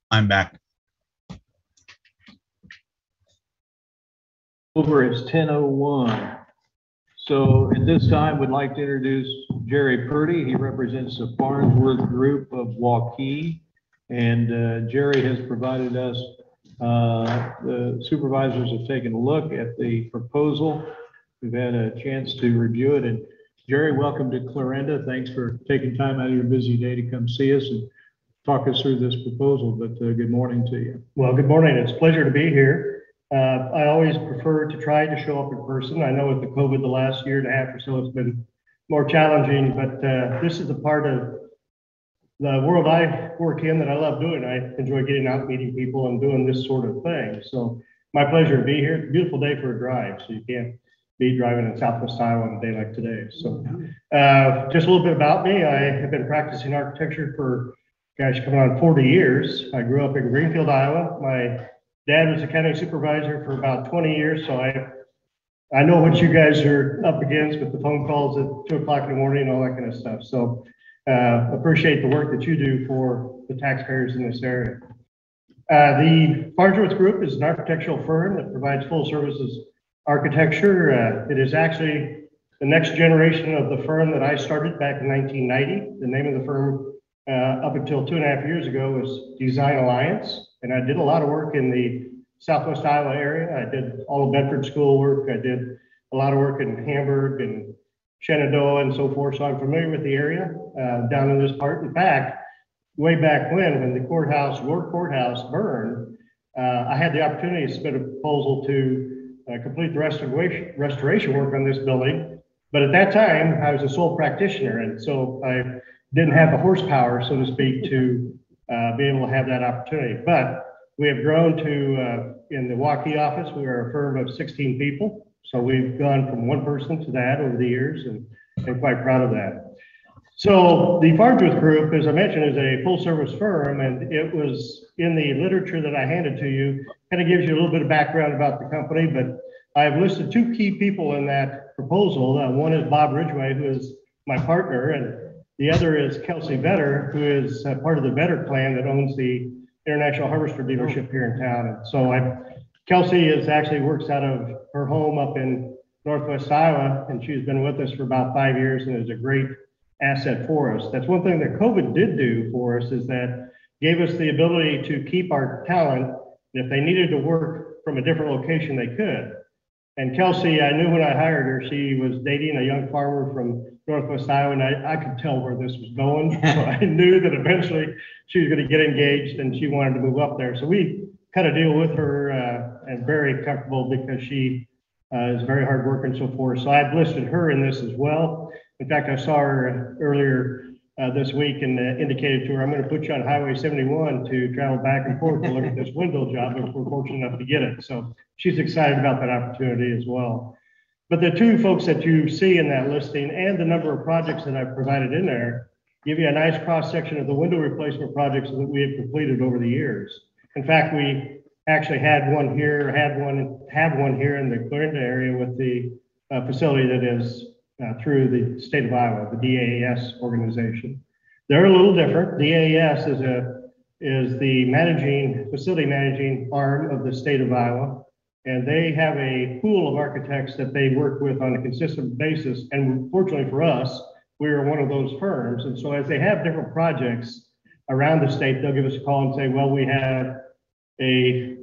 I'm back. Over, it's 10:01. So at this time, we'd like to introduce Jerry Purdy. He represents the Farnsworth Group of Waukee. And Jerry has provided us, the supervisors have taken a look at the proposal. We've had a chance to review it. And Jerry, welcome to Clarinda. Thanks for taking time out of your busy day to come see us and talk us through this proposal. But good morning to you. Well, good morning. It's a pleasure to be here. I always prefer to try to show up in person. I know with the COVID the last year and a half or so, it's been more challenging, but this is a part of the world I work in that I love doing. I enjoy getting out, meeting people and doing this sort of thing. So my pleasure to be here. It's a beautiful day for a drive, so you can't be driving in Southwest Iowa on a day like today. So just a little bit about me. I have been practicing architecture for, gosh, coming on 40 years. I grew up in Greenfield, Iowa. My dad was a county supervisor for about 20 years, so I know what you guys are up against with the phone calls at 2 o'clock in the morning and all that kind of stuff. So appreciate the work that you do for the taxpayers in this area. The Farnsworth Group is an architectural firm that provides full services architecture. It is actually the next generation of the firm that I started back in 1990. The name of the firm up until 2.5 years ago was Design Alliance, and I did a lot of work in the Southwest Iowa area. I did all of Bedford school work. I did a lot of work in Hamburg and Shenandoah and so forth, so I'm familiar with the area down in this part. In fact, way back when the courthouse, your courthouse burned, I had the opportunity to submit a proposal to complete the restoration work on this building. But at that time, I was a sole practitioner, and so I didn't have the horsepower, so to speak, to be able to have that opportunity. But we have grown to, in the Waukee office, we are a firm of 16 people. So we've gone from one person to that over the years, and I'm quite proud of that. So the Farnsworth Group, as I mentioned, is a full-service firm, and it was in the literature that I handed to you, kind of gives you a little bit of background about the company, but I've listed two key people in that proposal. One is Bob Ridgway, who is my partner, and the other is Kelsey Vetter, who is part of the Vetter clan that owns the International Harvester dealership here in town. And so Kelsey actually works out of her home up in Northwest Iowa, and she's been with us for about 5 years and is a great asset for us. That's one thing that COVID did do for us, is that gave us the ability to keep our talent. And if they needed to work from a different location, they could. And Kelsey, I knew when I hired her, she was dating a young farmer from Northwest Iowa, and I could tell where this was going. So I knew that eventually she was going to get engaged and she wanted to move up there. So we cut a deal with her and very comfortable, because she is very hard working and so forth. So I've listed her in this as well. In fact, I saw her earlier this week and indicated to her, I'm going to put you on Highway 71 to travel back and forth to look at this window job if we're fortunate enough to get it. So she's excited about that opportunity as well. But the two folks that you see in that listing and the number of projects that I've provided in there give you a nice cross section of the window replacement projects that we have completed over the years. In fact, we actually had one here, have one here in the Clarinda area with the facility that is through the state of Iowa, the DAAS organization. They're a little different. DAAS is the facility managing arm of the state of Iowa, and they have a pool of architects that they work with on a consistent basis. And fortunately for us, we are one of those firms. And so as they have different projects around the state, they'll give us a call and say, well, we have a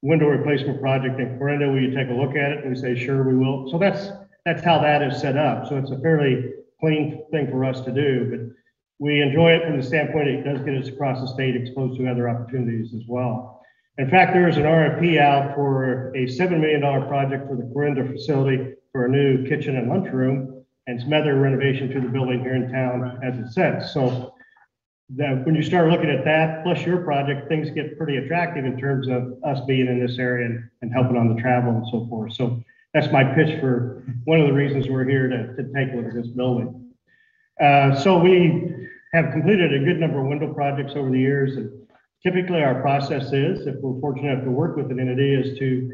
window replacement project in Clarinda. Will you take a look at it? And we say, sure, we will. So that's how that is set up. So it's a fairly clean thing for us to do, but we enjoy it from the standpoint it does get us across the state, exposed to other opportunities as well. In fact, there is an RFP out for a $7 million project for the Clarinda facility for a new kitchen and lunchroom and some other renovation to the building here in town as it sets. So that when you start looking at that, plus your project, things get pretty attractive in terms of us being in this area and helping on the travel and so forth. So that's my pitch for one of the reasons we're here to take a look at this building. So we have completed a good number of window projects over the years. And typically our process is, if we're fortunate enough to work with an entity, is to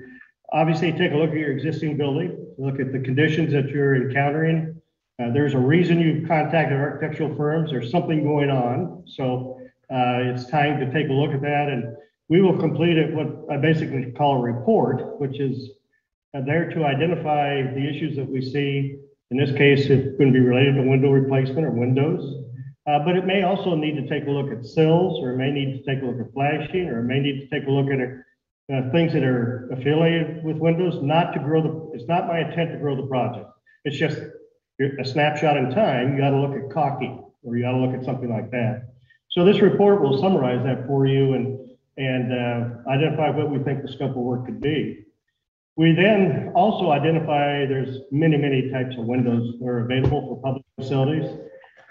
obviously take a look at your existing building, look at the conditions that you're encountering. There's a reason you've contacted architectural firms. There's something going on. So it's time to take a look at that. And we will complete it, what I basically call a report, which is there to identify the issues that we see. In this case, it's going to be related to window replacement or windows, but it may also need to take a look at sills, or it may need to take a look at flashing, or it may need to take a look at things that are affiliated with windows. It's not my intent to grow the project. It's just a snapshot in time. You got to look at caulking, or you got to look at something like that. So this report will summarize that for you and identify what we think the scope of work could be. We then also identify there's many types of windows that are available for public facilities.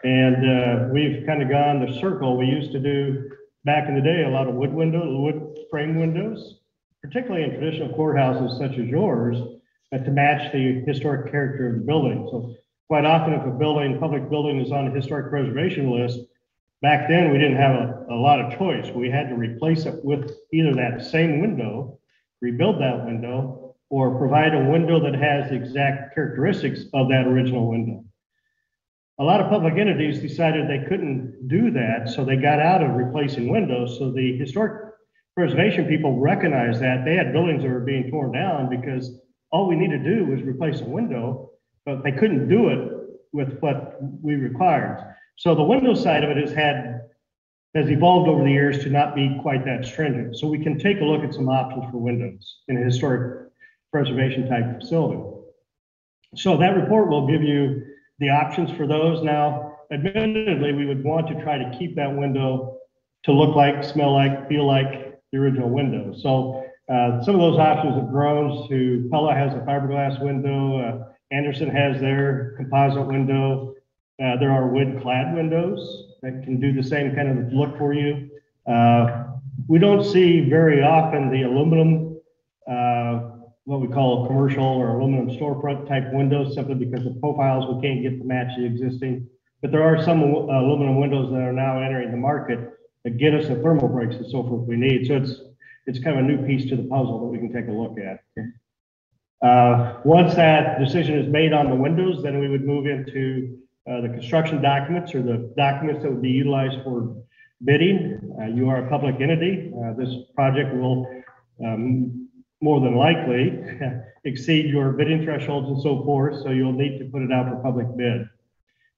And we've kind of gone the circle. We used to do back in the day a lot of wood frame windows, particularly in traditional courthouses such as yours, to match the historic character of the building. So quite often if a public building is on a historic preservation list, back then we didn't have a lot of choice. We had to replace it with either that same window, rebuild that window, or provide a window that has the exact characteristics of that original window. A lot of public entities decided they couldn't do that, so they got out of replacing windows. So the historic preservation people recognized that. They had buildings that were being torn down because all we needed to do was replace a window, but they couldn't do it with what we required. So the window side of it has evolved over the years to not be quite that stringent. So we can take a look at some options for windows in a historic preservation type facility. So that report will give you the options for those. Now, admittedly, we would want to try to keep that window to look like, smell like, feel like the original window. So some of those options have grown to Pella has a fiberglass window, Anderson has their composite window. There are wood clad windows that can do the same kind of look for you. We don't see very often the aluminum what we call commercial or aluminum storefront type windows, simply because the profiles we can't get to match the existing. But there are some aluminum windows that are now entering the market that get us the thermal breaks and so forth we need. So it's kind of a new piece to the puzzle that we can take a look at. Once that decision is made on the windows, then we would move into the construction documents, or the documents that would be utilized for bidding. You are a public entity. This project will more than likely exceed your bidding thresholds and so forth, so you'll need to put it out for public bid.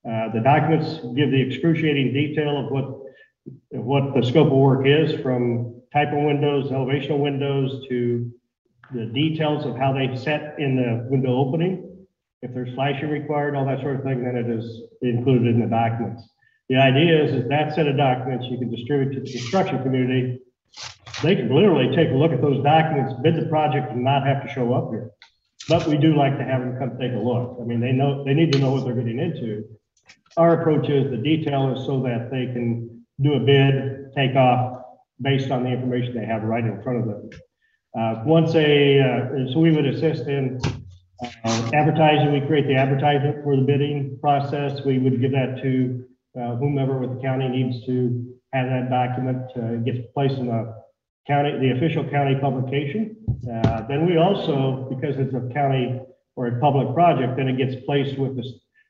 The documents give the excruciating detail of what the scope of work is, from type of windows, elevation of windows, to the details of how they set in the window opening. If there's flashing required, all that sort of thing, then it is included in the documents. The idea is that set of documents you can distribute to the construction community. They can literally take a look at those documents, bid the project, and not have to show up here. But we do like to have them come take a look. I mean, they need to know what they're getting into. Our approach is the detail is so that they can do a bid, take off based on the information they have right in front of them. So we would assist in advertising. We create the advertisement for the bidding process. We would give that to whomever with the county needs to have that document. It gets placed in the official county publication. Then we also, because it's a county or a public project, then it gets placed with the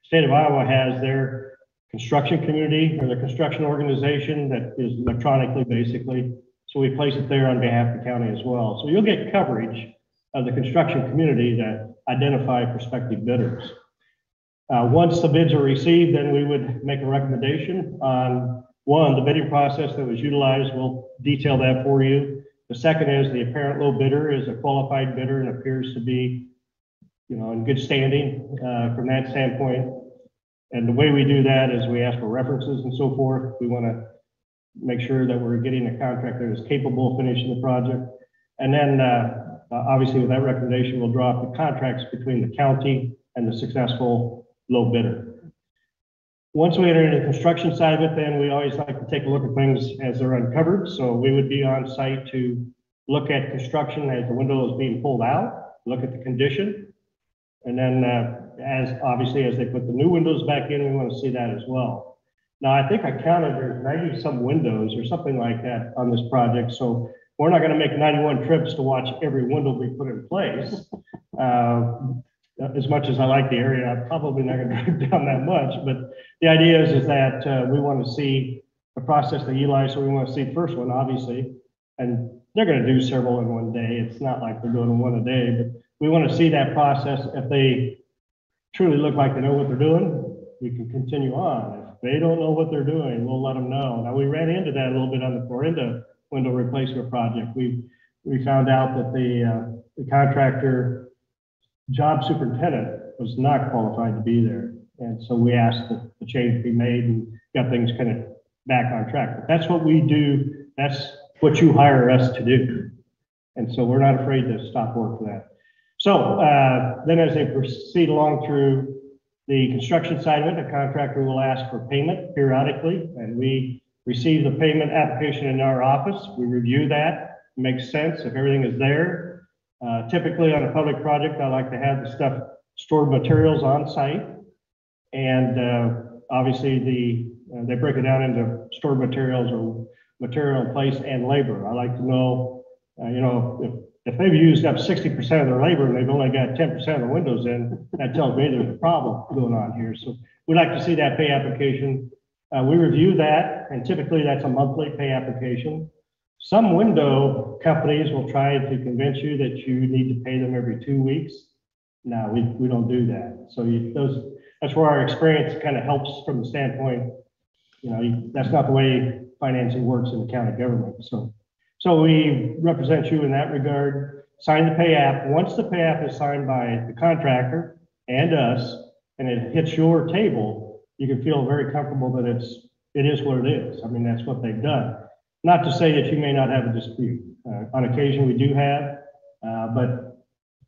state of Iowa has their construction community or the construction organization that is electronically, basically. So we place it there on behalf of the county as well. So you'll get coverage of the construction community to identify prospective bidders. Once the bids are received, then we would make a recommendation on the bidding process that was utilized. We'll detail that for you. The second is the apparent low bidder is a qualified bidder and appears to be, in good standing from that standpoint. And the way we do that is we ask for references and so forth. We want to make sure that we're getting a contractor that is capable of finishing the project. And then obviously with that recommendation, we'll draw up the contracts between the county and the successful low bidder. Once we enter into the construction side of it, then we always like to take a look at things as they're uncovered. So we would be on site to look at construction as the window is being pulled out, look at the condition. And then as they put the new windows back in, we want to see that as well. Now, I think I counted there's 90 some windows or something like that on this project. So we're not going to make 91 trips to watch every window be put in place. As much as I like the area, I'm probably not going to drive down that much. But the idea is that we want to see the process they utilize. So we want to see the first one, obviously, and they're going to do several in one day. It's not like they're doing one a day, but we want to see that process. If they truly look like they know what they're doing, we can continue on. If they don't know what they're doing, we'll let them know. Now, we ran into that a little bit on the Clarinda window replacement project. We found out that the contractor job superintendent was not qualified to be there. And so we asked that the change be made and got things kind of back on track. But that's what we do. That's what you hire us to do. And so we're not afraid to stop work for that. So then as they proceed along through the construction side of it, the contractor will ask for payment periodically, and we receive the payment application in our office. We review that, it makes sense if everything is there. Typically on a public project, I like to have the stuff, stored materials on site. And obviously they break it down into stored materials or material in place and labor. I like to know, if they've used up 60% of their labor and they've only got 10% of the windows in, that tells me there's a problem going on here. So we'd like to see that pay application. We review that, and typically that's a monthly pay application. Some window companies will try to convince you that you need to pay them every 2 weeks. No, we don't do that. So that's where our experience kind of helps from the standpoint, that's not the way financing works in the county government. So we represent you in that regard. Sign the pay app. Once the pay app is signed by the contractor and us, and it hits your table, you can feel very comfortable that it is what it is. I mean, that's what they've done. Not to say that you may not have a dispute. On occasion we do have, but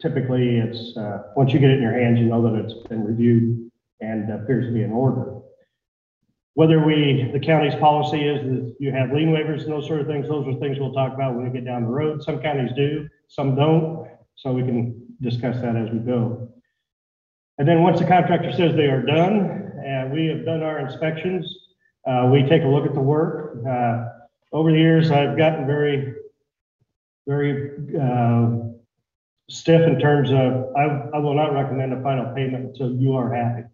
typically it's, once you get it in your hands, you know that it's been reviewed and appears to be in order. Whether the county's policy is that you have lien waivers and those sort of things, those are things we'll talk about when we get down the road. Some counties do, some don't. So we can discuss that as we go. And then once the contractor says they are done, and we have done our inspections, we take a look at the work. Over the years, I've gotten very stiff in terms of, I will not recommend a final payment until you are happy.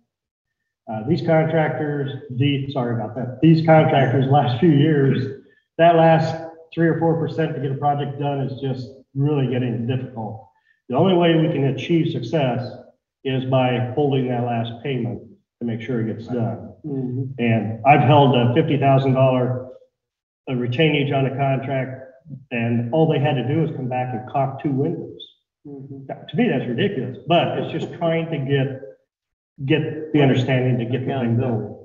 These contractors, these contractors last few years, that last 3 or 4% to get a project done is just really getting difficult. The only way we can achieve success is by holding that last payment to make sure it gets done. And I've held a $50,000 retainage on a contract, and all they had to do is come back and caulk 2 windows. To me, that's ridiculous, but it's just trying to get the understanding to get the thing done.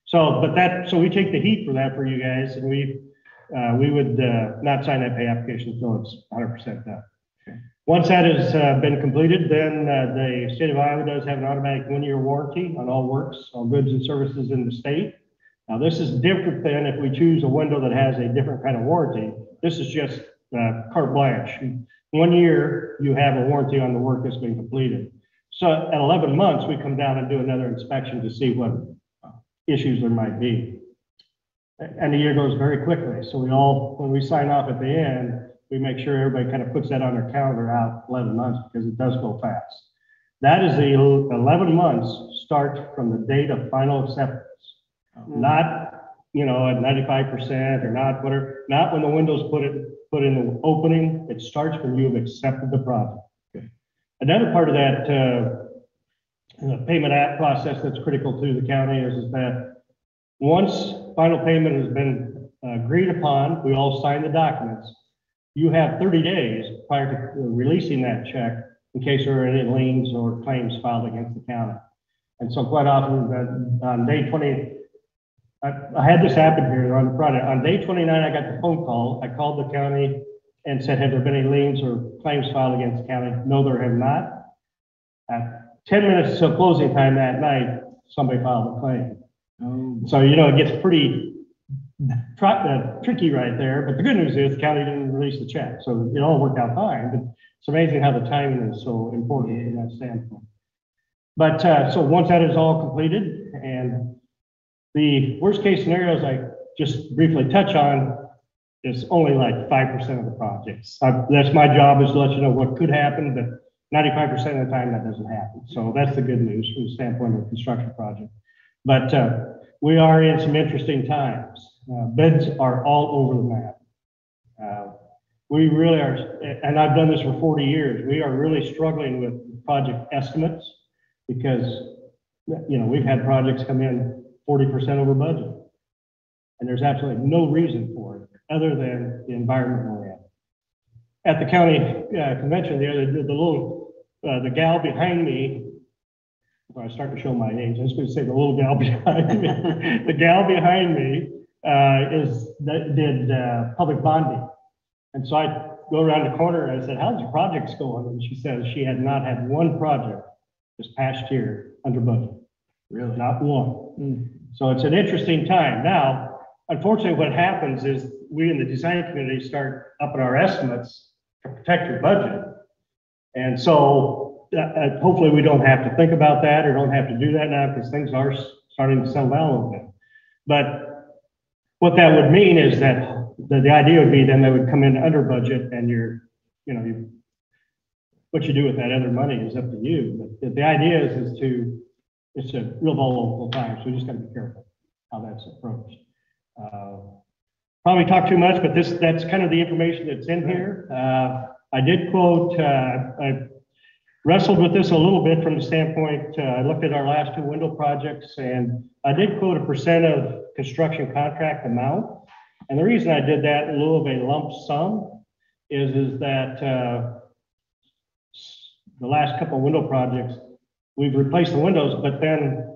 So we take the heat for that for you guys, and we would not sign that pay application until it's 100% done. Once that has been completed, then the state of Iowa does have an automatic 1-year warranty on all works, all goods and services in the state. Now, this is different than if we choose a window that has a different kind of warranty. This is just carte blanche. 1 year, you have a warranty on the work that's been completed. So at 11 months, we come down and do another inspection to see what issues there might be. And the year goes very quickly. So when we sign off at the end, we make sure everybody kind of puts that on their calendar out 11 months because it does go fast. That is the 11 months start from the date of final acceptance. Not, at 95% or not whatever, not when the window's put in the opening. It starts when you have accepted the project. Okay. Another part of that payment app process that's critical to the county is that once final payment has been agreed upon, we all sign the documents. You have 30 days prior to releasing that check in case there are any liens or claims filed against the county. And so quite often on day 20, I had this happen here on Friday. On day 29, I got the phone call. I called the county and said, have there been any liens or claims filed against the county? No, there have not. At 10 minutes till closing time that night, somebody filed a claim. So, it gets pretty tricky right there. But the good news is the county didn't release the check. So it all worked out fine. But it's amazing how the timing is so important from that standpoint. But so once that is all completed, and the worst case scenarios I just briefly touch on is only like 5% of the projects. That's my job, is to let you know what could happen, but 95% of the time that doesn't happen. So that's the good news from the standpoint of a construction project. But we are in some interesting times. Bids are all over the map. We really are, and I've done this for 40 years, we are really struggling with project estimates because, we've had projects come in 40% over budget. And there's absolutely no reason for it other than the environment we're in. At the county convention the gal behind me, I start to show my age, I was going to say the little gal behind me. The gal behind me did public bonding. And so I go around the corner and I said, how's your projects going? And she says she had not had one project this past year under budget. Really? Not one. So it's an interesting time. Now, unfortunately, what happens is we in the design community start upping our estimates to protect your budget. And so hopefully we don't have to think about that or don't have to do that now because things are starting to settle down a little bit. But what that would mean is that the idea would be then they would come in under budget and what you do with that other money is up to you. But the idea is it's a real volatile time, so we just got to be careful how that's approached. Probably talk too much, but that's kind of the information that's in here. I did quote, I wrestled with this a little bit from the standpoint, I looked at our last 2 window projects, and I did quote a % of construction contract amount. And the reason I did that in lieu of a lump sum is that the last couple of window projects, we've replaced the windows, but then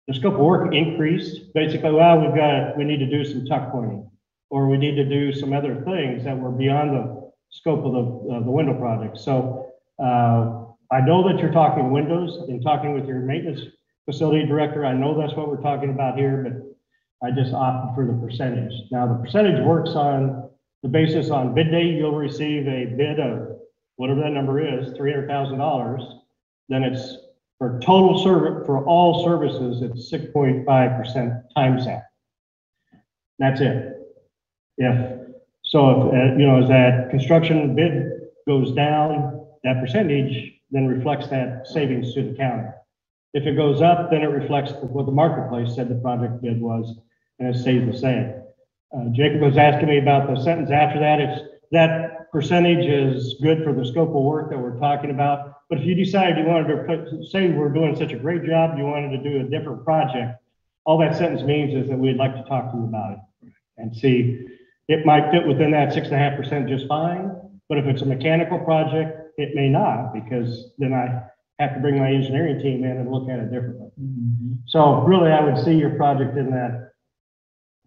the scope of work increased. Basically, we need to do some tuck pointing, or we need to do some other things that were beyond the scope of the window project. So I know that you're talking windows. In talking with your maintenance facility director, I know that's what we're talking about here, but I just opted for the percentage. Now, the percentage works on the basis on bid day. You'll receive a bid of whatever that number is, $300,000, then it's for total service, for all services, it's 6.5% times that. That's it. So if, as that construction bid goes down, that percentage then reflects that savings to the county. If it goes up, then it reflects what the marketplace said the project bid was, and it stays the same. Jacob was asking me about the sentence after that. It's that percentage is good for the scope of work that we're talking about. But if you decide you wanted to say we're doing such a great job, you wanted to do a different project, all that sentence means is that we'd like to talk to you about it and see. It might fit within that 6.5% just fine, but if it's a mechanical project, it may not, because then I have to bring my engineering team in and look at it differently. Mm-hmm. So really, I would see your project in that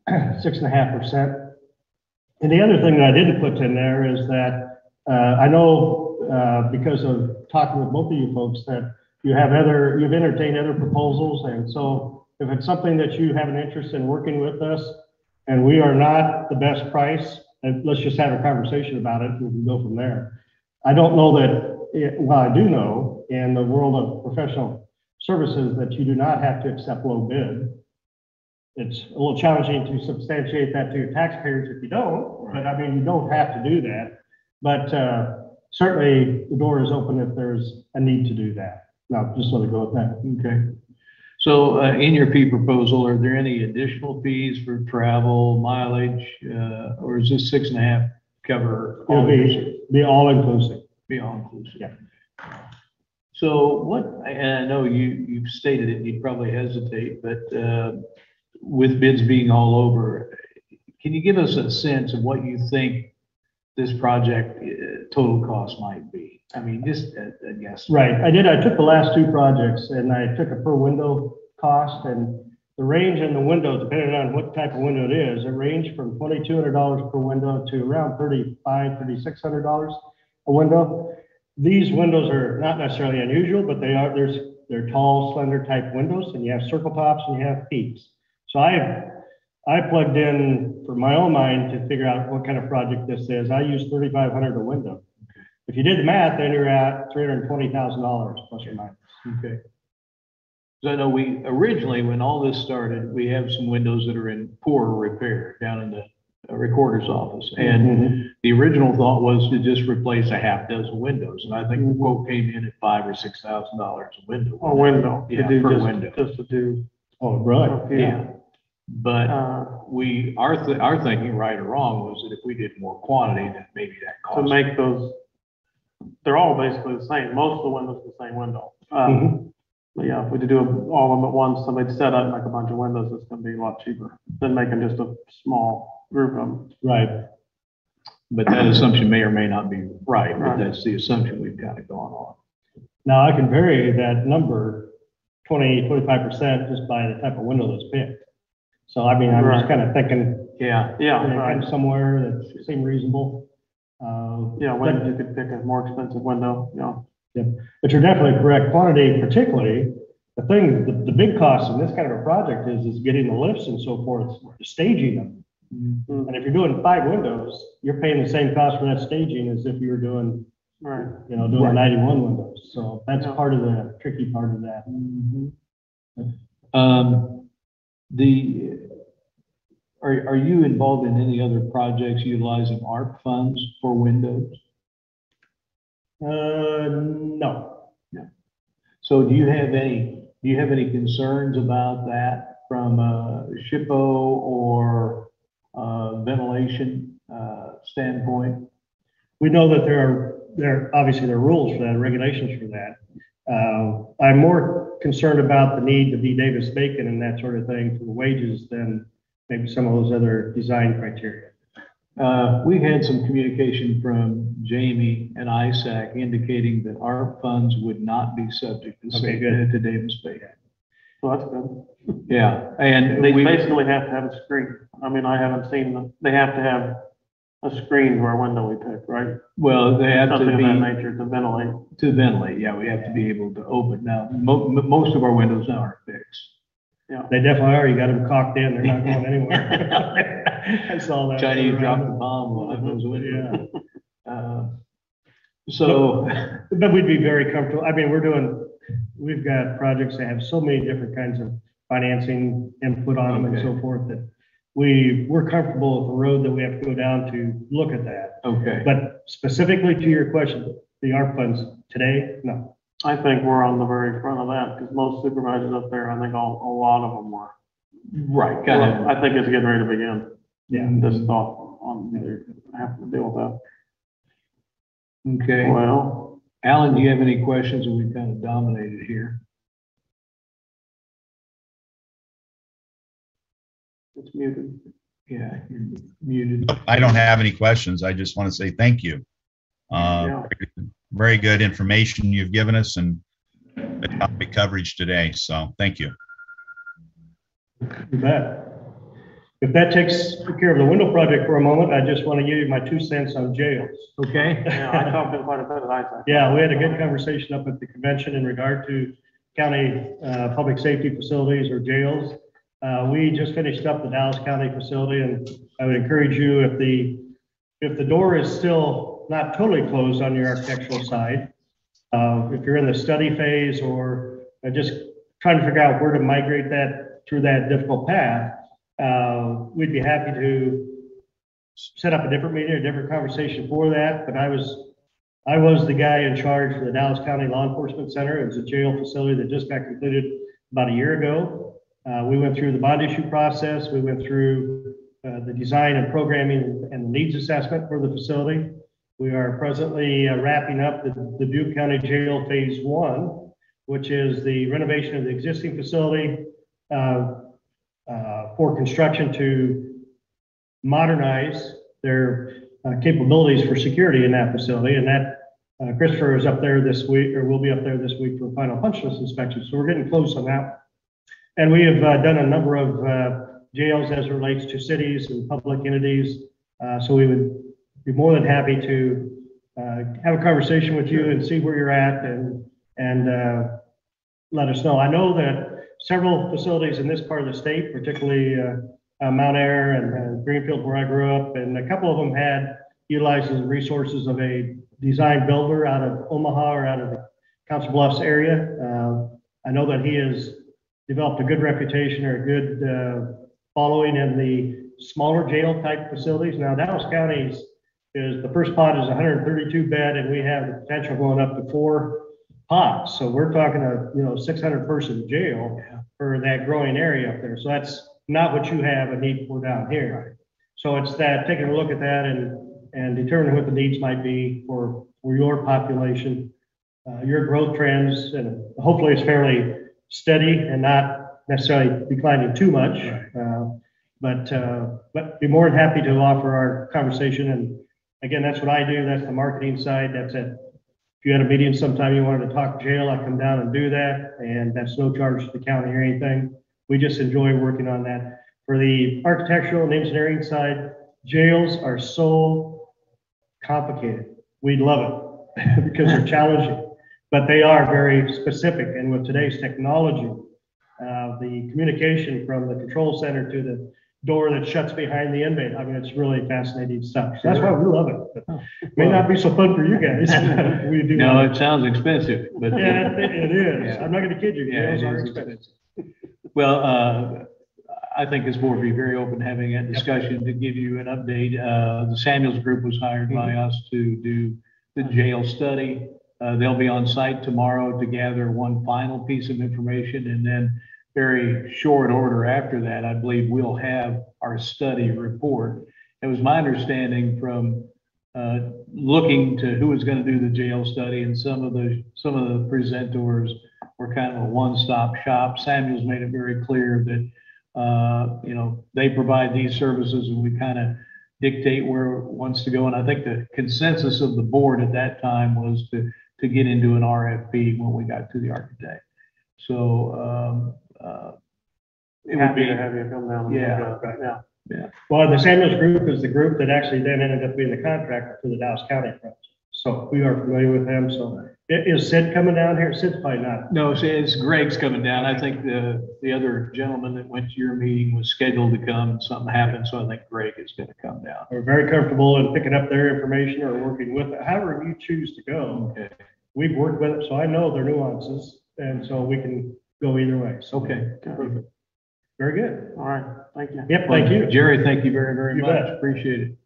6.5%. And the other thing that I didn't put in there is that I know because of talking with both of you folks that you've entertained other proposals, and so if it's something that you have an interest in working with us, and we are not the best price, and let's just have a conversation about it, and we can go from there. I don't know that, well, I do know in the world of professional services that you do not have to accept low bid. It's a little challenging to substantiate that to your taxpayers if you don't, but I mean, you don't have to do that. But certainly the door is open if there's a need to do that. Now, just let it go with that. Okay. So in your fee proposal, are there any additional fees for travel, mileage, or is this 6.5 cover? It'll be all inclusive. Be all inclusive. Yeah. So what, and I know you've stated it, you'd probably hesitate, but with bids being all over, can you give us a sense of what you think this project total cost might be? I mean, just a guess. Right, I did. I took the last two projects and I took a per window cost, and the range in the window, depending on what type of window it is, it ranged from $2,200 per window to around $3,600 a window. These windows are not necessarily unusual, but they're tall, slender type windows, and you have circle tops and you have peaks. So I plugged in for my own mind to figure out what kind of project this is. I used $3,500 a window. If you did the math, then you're at $320,000 plus or minus. Okay. So I know we originally, when all this started, we have some windows that are in poor repair down in the recorder's office. And the original thought was to just replace a half dozen windows. And I think the quote came in at $5,000 or $6,000 a window. A window. Yeah, to do per just, window. Just to do. Oh, right. Yeah. But our thinking, right or wrong, was that if we did more quantity, then maybe that To cost. make those, they're all basically the same. Most of the windows are the same window. But yeah, if we do all of them at once, somebody set up like a bunch of windows, it's gonna be a lot cheaper than making just a small group of them. Right. But that assumption may or may not be right, but Right. that's the assumption we've kind of gone on. Now I can vary that number 25% just by the type of window that's picked. So I mean, I'm just kind of thinking, Yeah. Yeah, kind right. of somewhere that seemed reasonable. Yeah, when you could pick a more expensive window, you know. But you're definitely correct. Quantity particularly, the big cost in this kind of a project is getting the lifts and so forth, staging them. Mm-hmm. And if you're doing 5 windows, you're paying the same cost for that staging as if you were doing, Right. doing 91 windows. So that's Yeah. part of the tricky part of that. Are you involved in any other projects utilizing ARP funds for windows? No. So do you have any concerns about that from a SHPO or ventilation standpoint? We know that there obviously there are rules for that, regulations for that. I'm more concerned about the need to be Davis-Bacon and that sort of thing for the wages than maybe some of those other design criteria. We've had some communication from Jamie and ISAC indicating that our funds would not be subject to Davis-Bacon. So that's good. Yeah, and They basically have to have a screen. I mean, I haven't seen them. They have to have a screen for a window we pick, right? well, they have Something to of that be nature to ventilate. to ventilate. Yeah, we have to be able to open. Now, most of our windows now are fixed. They definitely are. You got them caulked in. They're not going anywhere. I saw that. Chinese dropped the bomb on those windows. So, But we'd be very comfortable. I mean, we've got projects that have so many different kinds of financing input on them and so forth that we're comfortable with the road that we have to go down to look at that. okay. But specifically to your question, the ARP funds today, no. I think we're on the very front of that, because most supervisors up there, I think a lot of them were. Right, kind of. I think it's getting ready to begin. Yeah. This thought on, they're having to deal with that. Okay. Well, Alan, do you have any questions? We've kind of dominated here. it's muted. Yeah, you're muted. I don't have any questions. I just want to say thank you. Yeah. Very good information you've given us and the topic coverage today. So thank you. You bet. If that takes care of the window project for a moment, I just want to give you my 2 cents on jails. Okay. Yeah, I talked to him quite a bit at ISAC. Yeah, we had a good conversation up at the convention in regard to county public safety facilities or jails. We just finished up the Dallas County facility, and I would encourage you, if the door is still not totally closed on your architectural side, if you're in the study phase or just trying to figure out where to migrate that through that difficult path, we'd be happy to set up a different meeting, a different conversation for that. But I was the guy in charge for the Dallas County Law Enforcement Center. It was a jail facility that just got completed about a year ago. We went through the bond issue process. We went through the design and programming and the needs assessment for the facility. We are presently wrapping up the Duke County Jail Phase 1, which is the renovation of the existing facility for construction to modernize their capabilities for security in that facility. And that Christopher is up there this week, or will be up there this week for final punch list inspection. So we're getting close on that. And we have done a number of jails as it relates to cities and public entities. So we would be more than happy to have a conversation with you and see where you're at and let us know. I know that several facilities in this part of the state, particularly Mount Air and Greenfield, where I grew up, and a couple of them had utilized the resources of a design builder out of Omaha or out of the Council Bluffs area. I know that he has developed a good reputation or a good following in the smaller jail type facilities. Now, Dallas County's the first pod is 132 bed, and we have the potential going up to 4 pods. So we're talking a 600 person jail for that growing area up there. So that's not what you have a need for down here. So it's that taking a look at that and determining what the needs might be for your population, your growth trends, and hopefully it's fairly steady and not necessarily declining too much. But be more than happy to offer our conversation. And again, that's what I do. That's the marketing side. That's it. If you had a meeting sometime you wanted to talk jail, I come down and do that. And that's no charge to the county or anything. We just enjoy working on that. For the architectural and engineering side, jails are so complicated. We love it because they're challenging, but they are very specific. And with today's technology, the communication from the control center to the door that shuts behind the inmate, I mean, it's really fascinating stuff. So that's why we love it. But it may not be so fun for you guys. We do. No, it sounds expensive, but. Yeah, it is. Yeah. I'm not gonna kid you. Yeah, Jails it are is expensive. Well, I think this board would be very open to having that discussion to give you an update. The Samuels Group was hired by us to do the jail study. They'll be on site tomorrow to gather one final piece of information, and then very short order after that, I believe we'll have our study report. It was my understanding from looking to who was going to do the jail study, and some of the presenters were kind of a one-stop shop. Samuel's made it very clear that they provide these services and we kind of dictate where it wants to go. And I think the consensus of the board at that time was to get into an RFP when we got to the architect. So it would be Happy to have you come down. And Yeah. Well, the Samuels Group is the group that actually then ended up being the contractor for the Dallas County project. So we are familiar with them. So is Sid coming down here? Sid's probably not. No, it's Greg's coming down. I think the other gentleman that went to your meeting was scheduled to come and something happened, so I think Greg is gonna come down. We're very comfortable in picking up their information or working with it, however you choose to go. Okay, We've worked with it, so I know their nuances, and so we can go either way. So, okay. perfect. Very good. All right, thank you. Yep, thank you. Jerry, thank you very, very You much. bet. Appreciate it.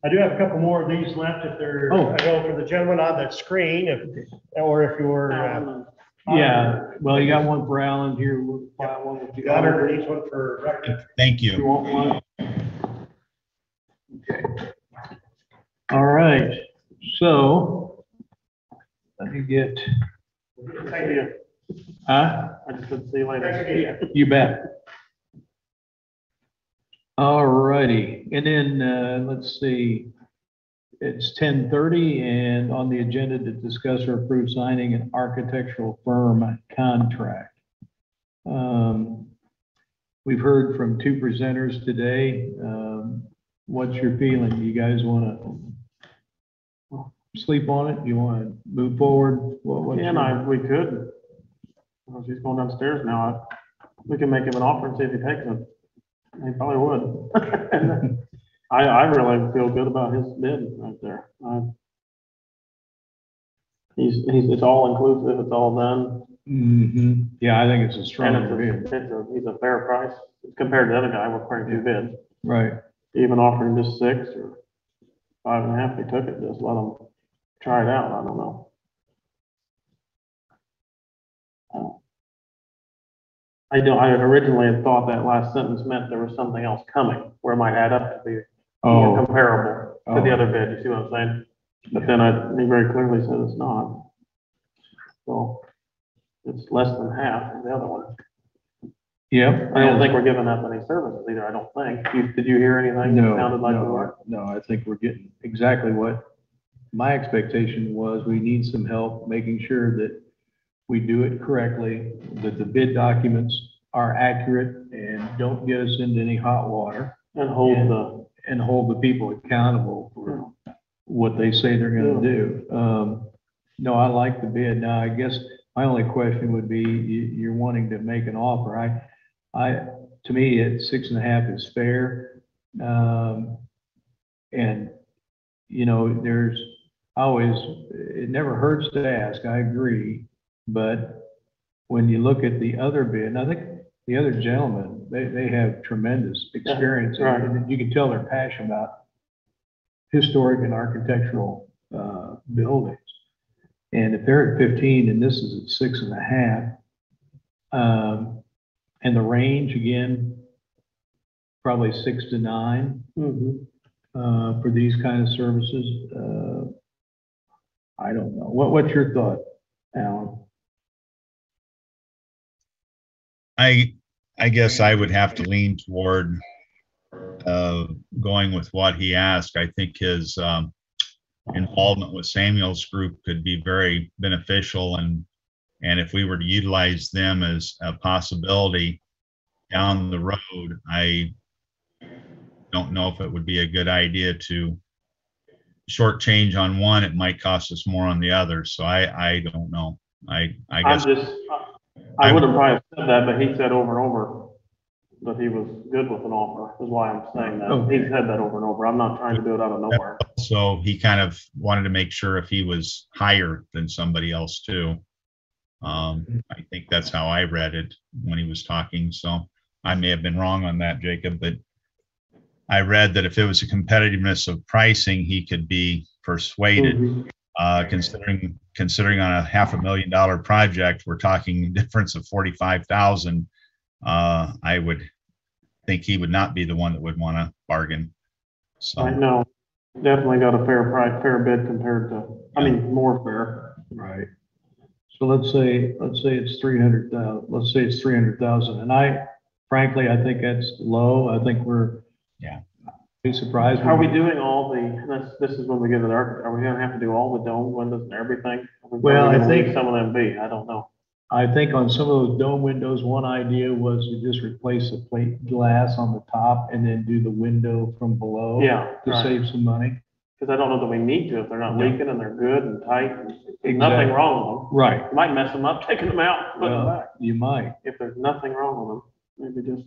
I do have a couple more of these left if they're, Oh. I know for the gentleman on the screen, or if you're, Yeah, well, you got one for Alan here. We'll file one with you you. got underneath one for record. Thank You you. want one? Okay. All right, so let me get, Thank you. huh? I just said see you later. You bet. All righty, and then, let's see, it's 10:30 and on the agenda to discuss or approve signing an architectural firm contract. We've heard from two presenters today. What's your feeling? You guys want to sleep on it? You want to move forward? What's Yeah, and we could. Well, she's going downstairs now. We can make him an offer and see if he takes it. He probably would. I really feel good about his bid right there. It's all inclusive, it's all done. Yeah, I think it's a And strong bid. he's a fair price compared to the other guy with bringing two bids. Right. Even offering just 6 or 5.5, he took it, just let him try it out, I don't know. I originally had thought that last sentence meant there was something else coming, where it might add up to be more comparable to the other bid, you see what I'm saying? But then he very clearly said it's not. So it's less than half of the other one. Yep. I don't think we're giving up any services either, I don't think. Did you hear anything that sounded like we were? No, I think we're getting exactly what my expectation was. We need some help making sure that we do it correctly, that the bid documents are accurate and don't get us into any hot water. And hold the people accountable for what they say they're gonna do. No, I like the bid. Now, I guess my only question would be, you're wanting to make an offer. To me, at 6.5 is fair. And, you know, it never hurts to ask, I agree. But when you look at the other bid, and I think the other gentlemen, they have tremendous experience. right. And you can tell they're passionate about historic and architectural buildings. And if they're at 15 and this is at 6.5, and the range again, probably 6 to 9 for these kind of services. I don't know. What's your thought, Alan? I guess I would have to lean toward going with what he asked. I think his involvement with Samuel's group could be very beneficial, and if we were to utilize them as a possibility down the road, I don't know if it would be a good idea to shortchange on one. It might cost us more on the other. So I don't know. I guess I would have probably said that, but he said over and over that he was good with an offer, is why I'm saying that. Okay. He said that over and over. I'm not trying to do it out of nowhere. so he kind of wanted to make sure if he was higher than somebody else too. I think that's how I read it when he was talking. So I may have been wrong on that, Jacob, but I read that if it was a competitiveness of pricing, he could be persuaded. Considering on a $500,000 project, we're talking a difference of 45,000. I would think he would not be the one that would want to bargain. So I know, definitely got a fair price, fair bid compared to, more fair. Right. So let's say it's 300,000. Let's say it's 300,000. And frankly, I think that's low. I think we're be surprised. Are we doing all this is when we get to the architect, are we gonna have to do all the dome windows and everything? Well, I think some of them be, I don't know. I think on some of those dome windows, one idea was to just replace the plate glass on the top and then do the window from below. Yeah, To right. save some money. Because I don't know that we need to, if they're not Yeah. leaking and they're good and tight, and there's Exactly. nothing wrong with them. Right. You might mess them up, taking them out, putting them Well, back. you might. If there's nothing wrong with them, maybe just,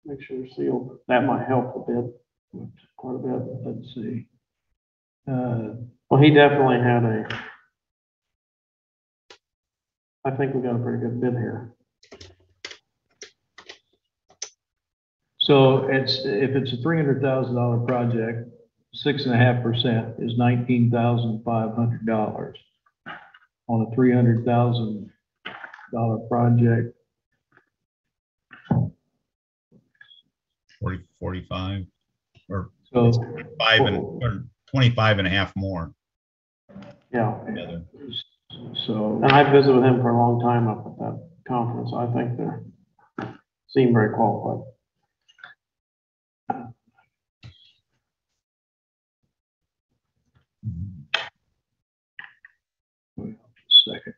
make sure they're sealed. That might help a bit, quite a bit. Let's see. Well, he definitely had I think we got a pretty good bid here. So if it's a $300,000 project, 6.5% is $19,500. On a $300,000 project, 45 or so 25 and a half more. Yeah. Together. so And I visited with him for a long time up at that conference. I think they seem very qualified. wait a second.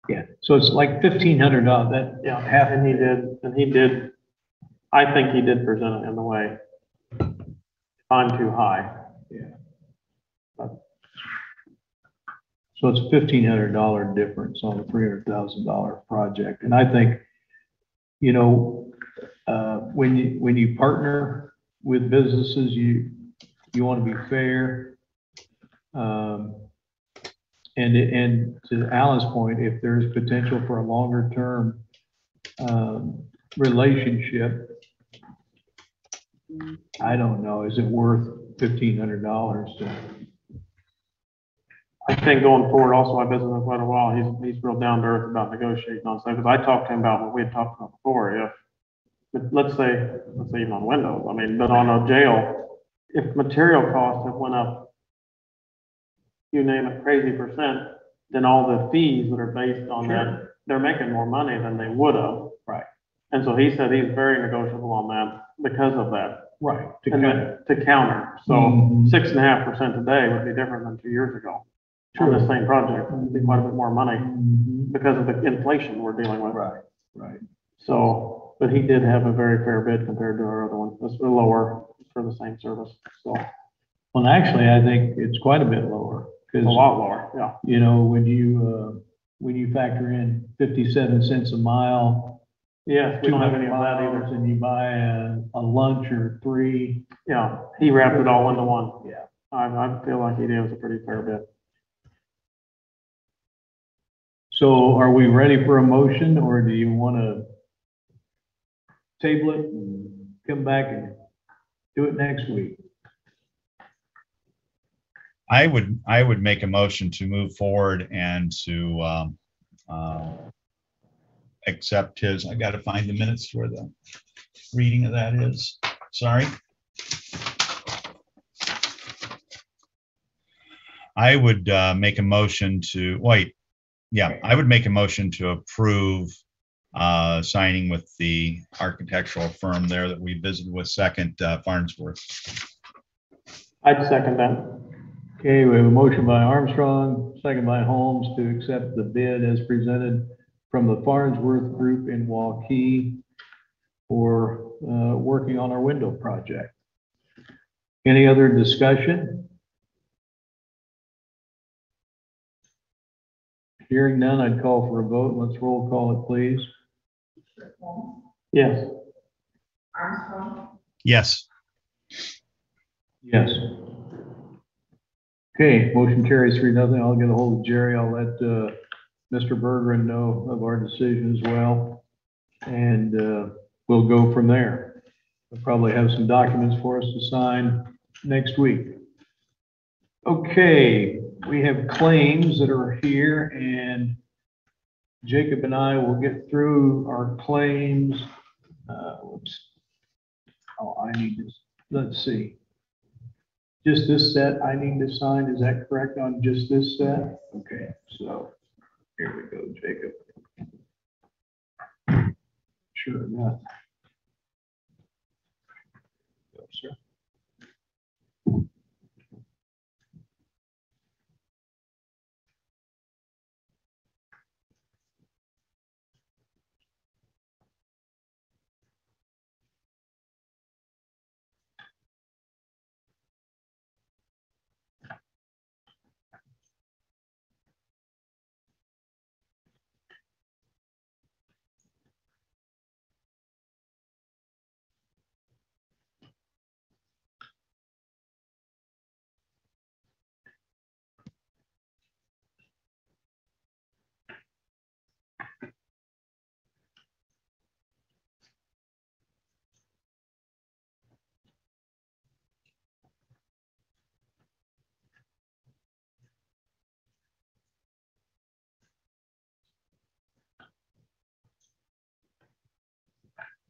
Yeah, so it's like $1,500. That Yeah, half. and he did, I think he did present it in the way. If I'm too high. So it's $1,500 difference on a $300,000 project. And I think, you know, when you partner with businesses, you want to be fair. And to Alan's point, if there's potential for a longer term relationship, I don't know, is it worth $1,500 to? I think going forward, also, I visited him quite a while. He's real down to earth about negotiating on stuff. Because I talked to him about what we had talked about before. But let's say even on windows, I mean, but on a jail, if material costs have went up, you name it, crazy percent, then all the fees that are based on that, they're making more money than they would have. Right. And so he said he's very negotiable on that because of that. Right. And then to counter. So 6.5% today would be different than 2 years ago. On the same project, it'd be quite a bit more money because of the inflation we're dealing with. Right, right. So, but he did have a very fair bid compared to our other one. It's lower for the same service, so. Well, actually, I think it's quite a bit lower. A lot lower, yeah. You know, when you factor in 57 cents a mile. Yes, we don't have any of that either. And you buy a lunch or 3. Yeah, he wrapped it all into one. Yeah. I feel like he did a pretty fair bid. So are we ready for a motion, or do you want to table it and come back and do it next week? I would make a motion to move forward and to accept his, I got to find the minutes where the reading of that is. Sorry. I would make a motion to, wait, yeah, I would make a motion to approve signing with the architectural firm there that we visited with, Second Farnsworth. I'd second that. Okay, we have a motion by Armstrong, second by Holmes to accept the bid as presented from the Farnsworth Group in Waukee for working on our window project. Any other discussion? Hearing none, I'd call for a vote. Let's roll call it, please. Yes. Armstrong, Yes. Yes. Okay, motion carries 3-0. I'll get a hold of Jerry. I'll let Mr. Berggren know of our decision as well. And we'll go from there. We'll probably have some documents for us to sign next week. Okay, we have claims that are here, and Jacob and I will get through our claims. I need this. Let's see. Just this set I need to sign, is that correct on just this set? Okay, so here we go, Jacob. Sure enough. Go, sir.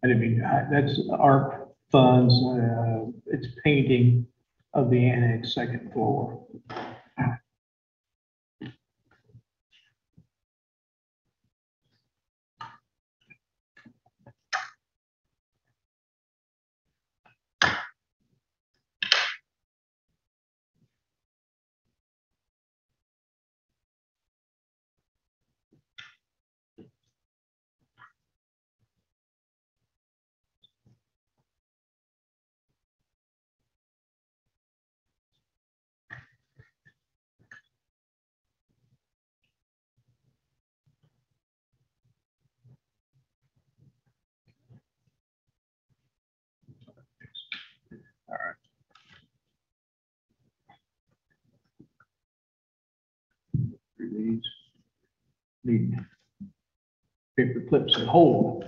I didn't mean, that's ARP funds, it's painting of the annex second floor. All right. These need paper clips and hold.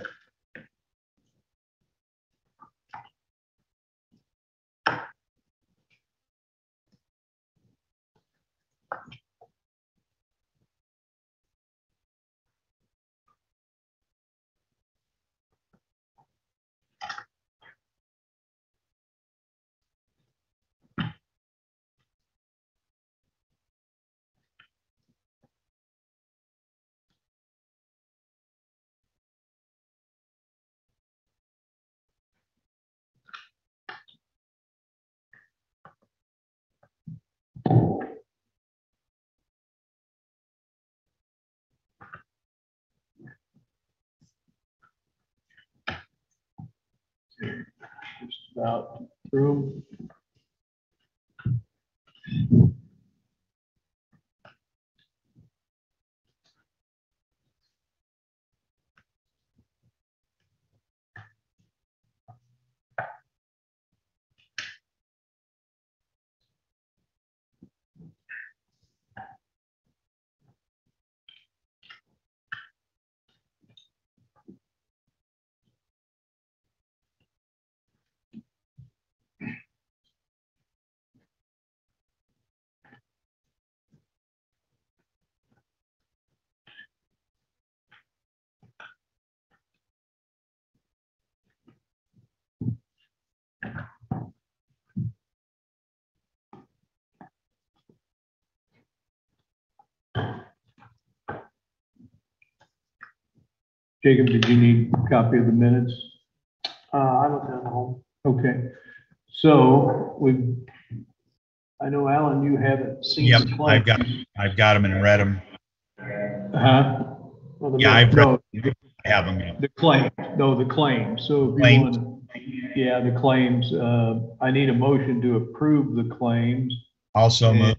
Just about through. Jacob, did you need a copy of the minutes? I looked at the home. Okay, so I know, Alan, you haven't seen Yep, the claims. I've got them and read them. Huh? Well, the Yeah, I've read, No, I have them. Yeah. the claim, no, the claims. So if you Claims. want, yeah, the claims, I need a motion to approve the claims. Also moved.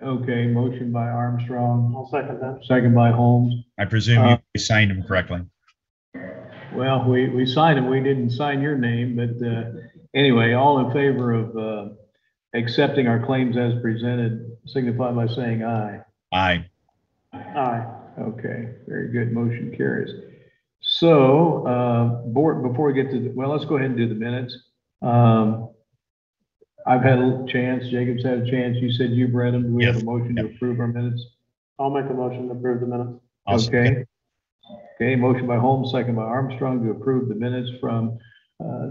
Okay, motion by Armstrong, I'll second that. second by Holmes. I presume you signed them correctly. Well, we signed them, we didn't sign your name, but, anyway, all in favor of, accepting our claims as presented, signify by saying aye. Aye. Aye. Okay, very good, motion carries. So, board, before we get to, well, let's go ahead and do the minutes. I've had a chance, Jacob's had a chance, you said you've read them, do we have a Yes. motion to approve our minutes? I'll make a motion to approve the minutes. I'll second. Okay. Okay, motion by Holmes, second by Armstrong to approve the minutes from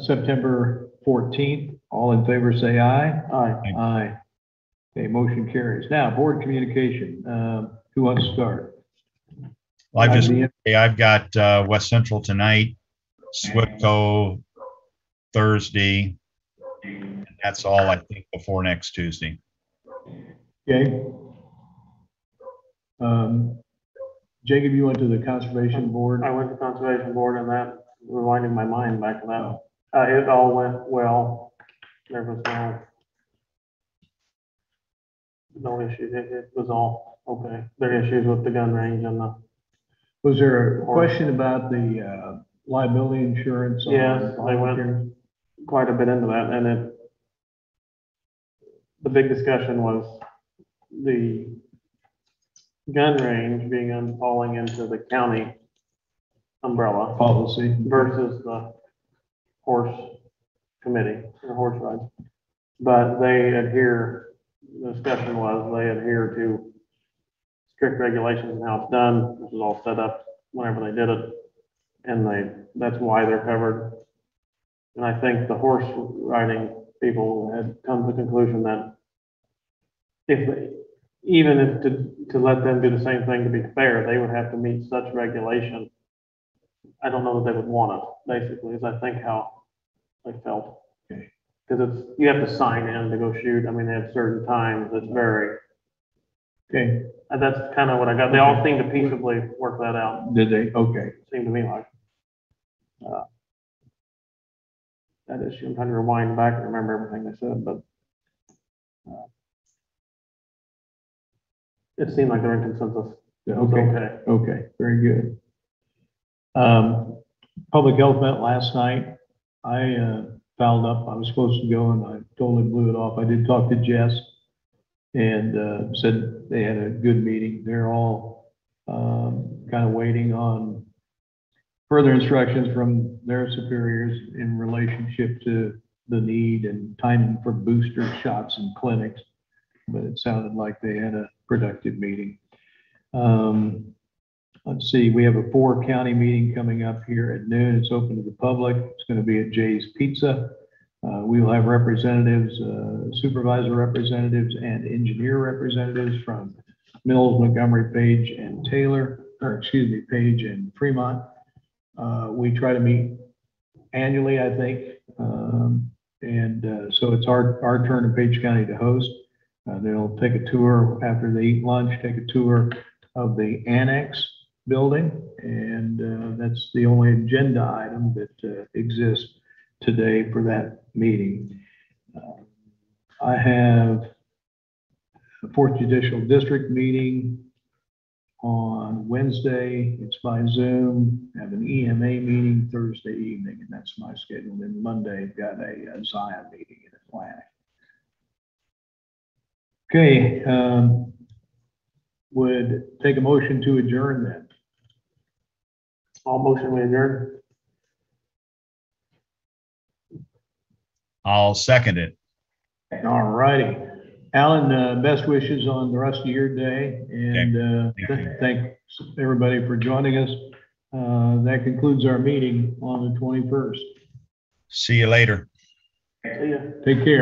September 14th. All in favor, say aye. Aye. Aye. Okay, motion carries. Now, board communication. Who wants to start? Well, I've got West Central tonight, SWIPCO Thursday. And that's all I think before next Tuesday. Okay. Jacob, you went to the conservation board? I went to conservation board and that reminded my mind back to that. It all went well. There was no issues. It was all okay. There are issues with the gun range and the. Was there a question about the liability insurance? Yes, they went quite a bit into that, and the big discussion was the gun range being falling into the county umbrella Policy. versus the horse committee, the horse rides. But the discussion was they adhere to strict regulations and how it's done. This was all set up whenever they did it. And that's why they're covered. And I think the horse riding people had come to the conclusion that even if to let them do the same thing, to be fair, they would have to meet such regulation. I don't know that they would want it, basically, is I think how they felt. Okay. Because you have to sign in to go shoot. I mean, they have certain times. It's very, Okay, and that's kind of what I got. They all seem to peaceably work that out. did they? Okay. Seemed to me like. That issue, I'm trying to rewind back and remember everything they said, but it seemed like they're in consensus. It was okay. Okay, very good. Public health met last night. I fouled up. I was supposed to go and I totally blew it off. I did talk to Jess and said they had a good meeting. They're all kind of waiting on further instructions from their superiors in relationship to the need and timing for booster shots and clinics. But it sounded like they had a productive meeting. Let's see, we have a 4-county meeting coming up here at noon. It's open to the public. It's going to be at Jay's Pizza. We will have representatives, supervisor representatives and engineer representatives from Mills, Montgomery, Page, and Taylor, or excuse me, Page and Fremont. We try to meet annually, I think. So it's our turn in Page County to host. They'll take a tour after they eat lunch, take a tour of the annex building. And that's the only agenda item that exists today for that meeting. I have a 4th Judicial District meeting on Wednesday. It's by Zoom. I have an EMA meeting Thursday evening, and that's my schedule. Then Monday, I've got a Zion meeting in Atlanta. Okay, would take a motion to adjourn then. All motion we adjourn. I'll second it. All righty. Alan, best wishes on the rest of your day, and thanks everybody for joining us. That concludes our meeting on the 21st. See you later. See ya. Take care.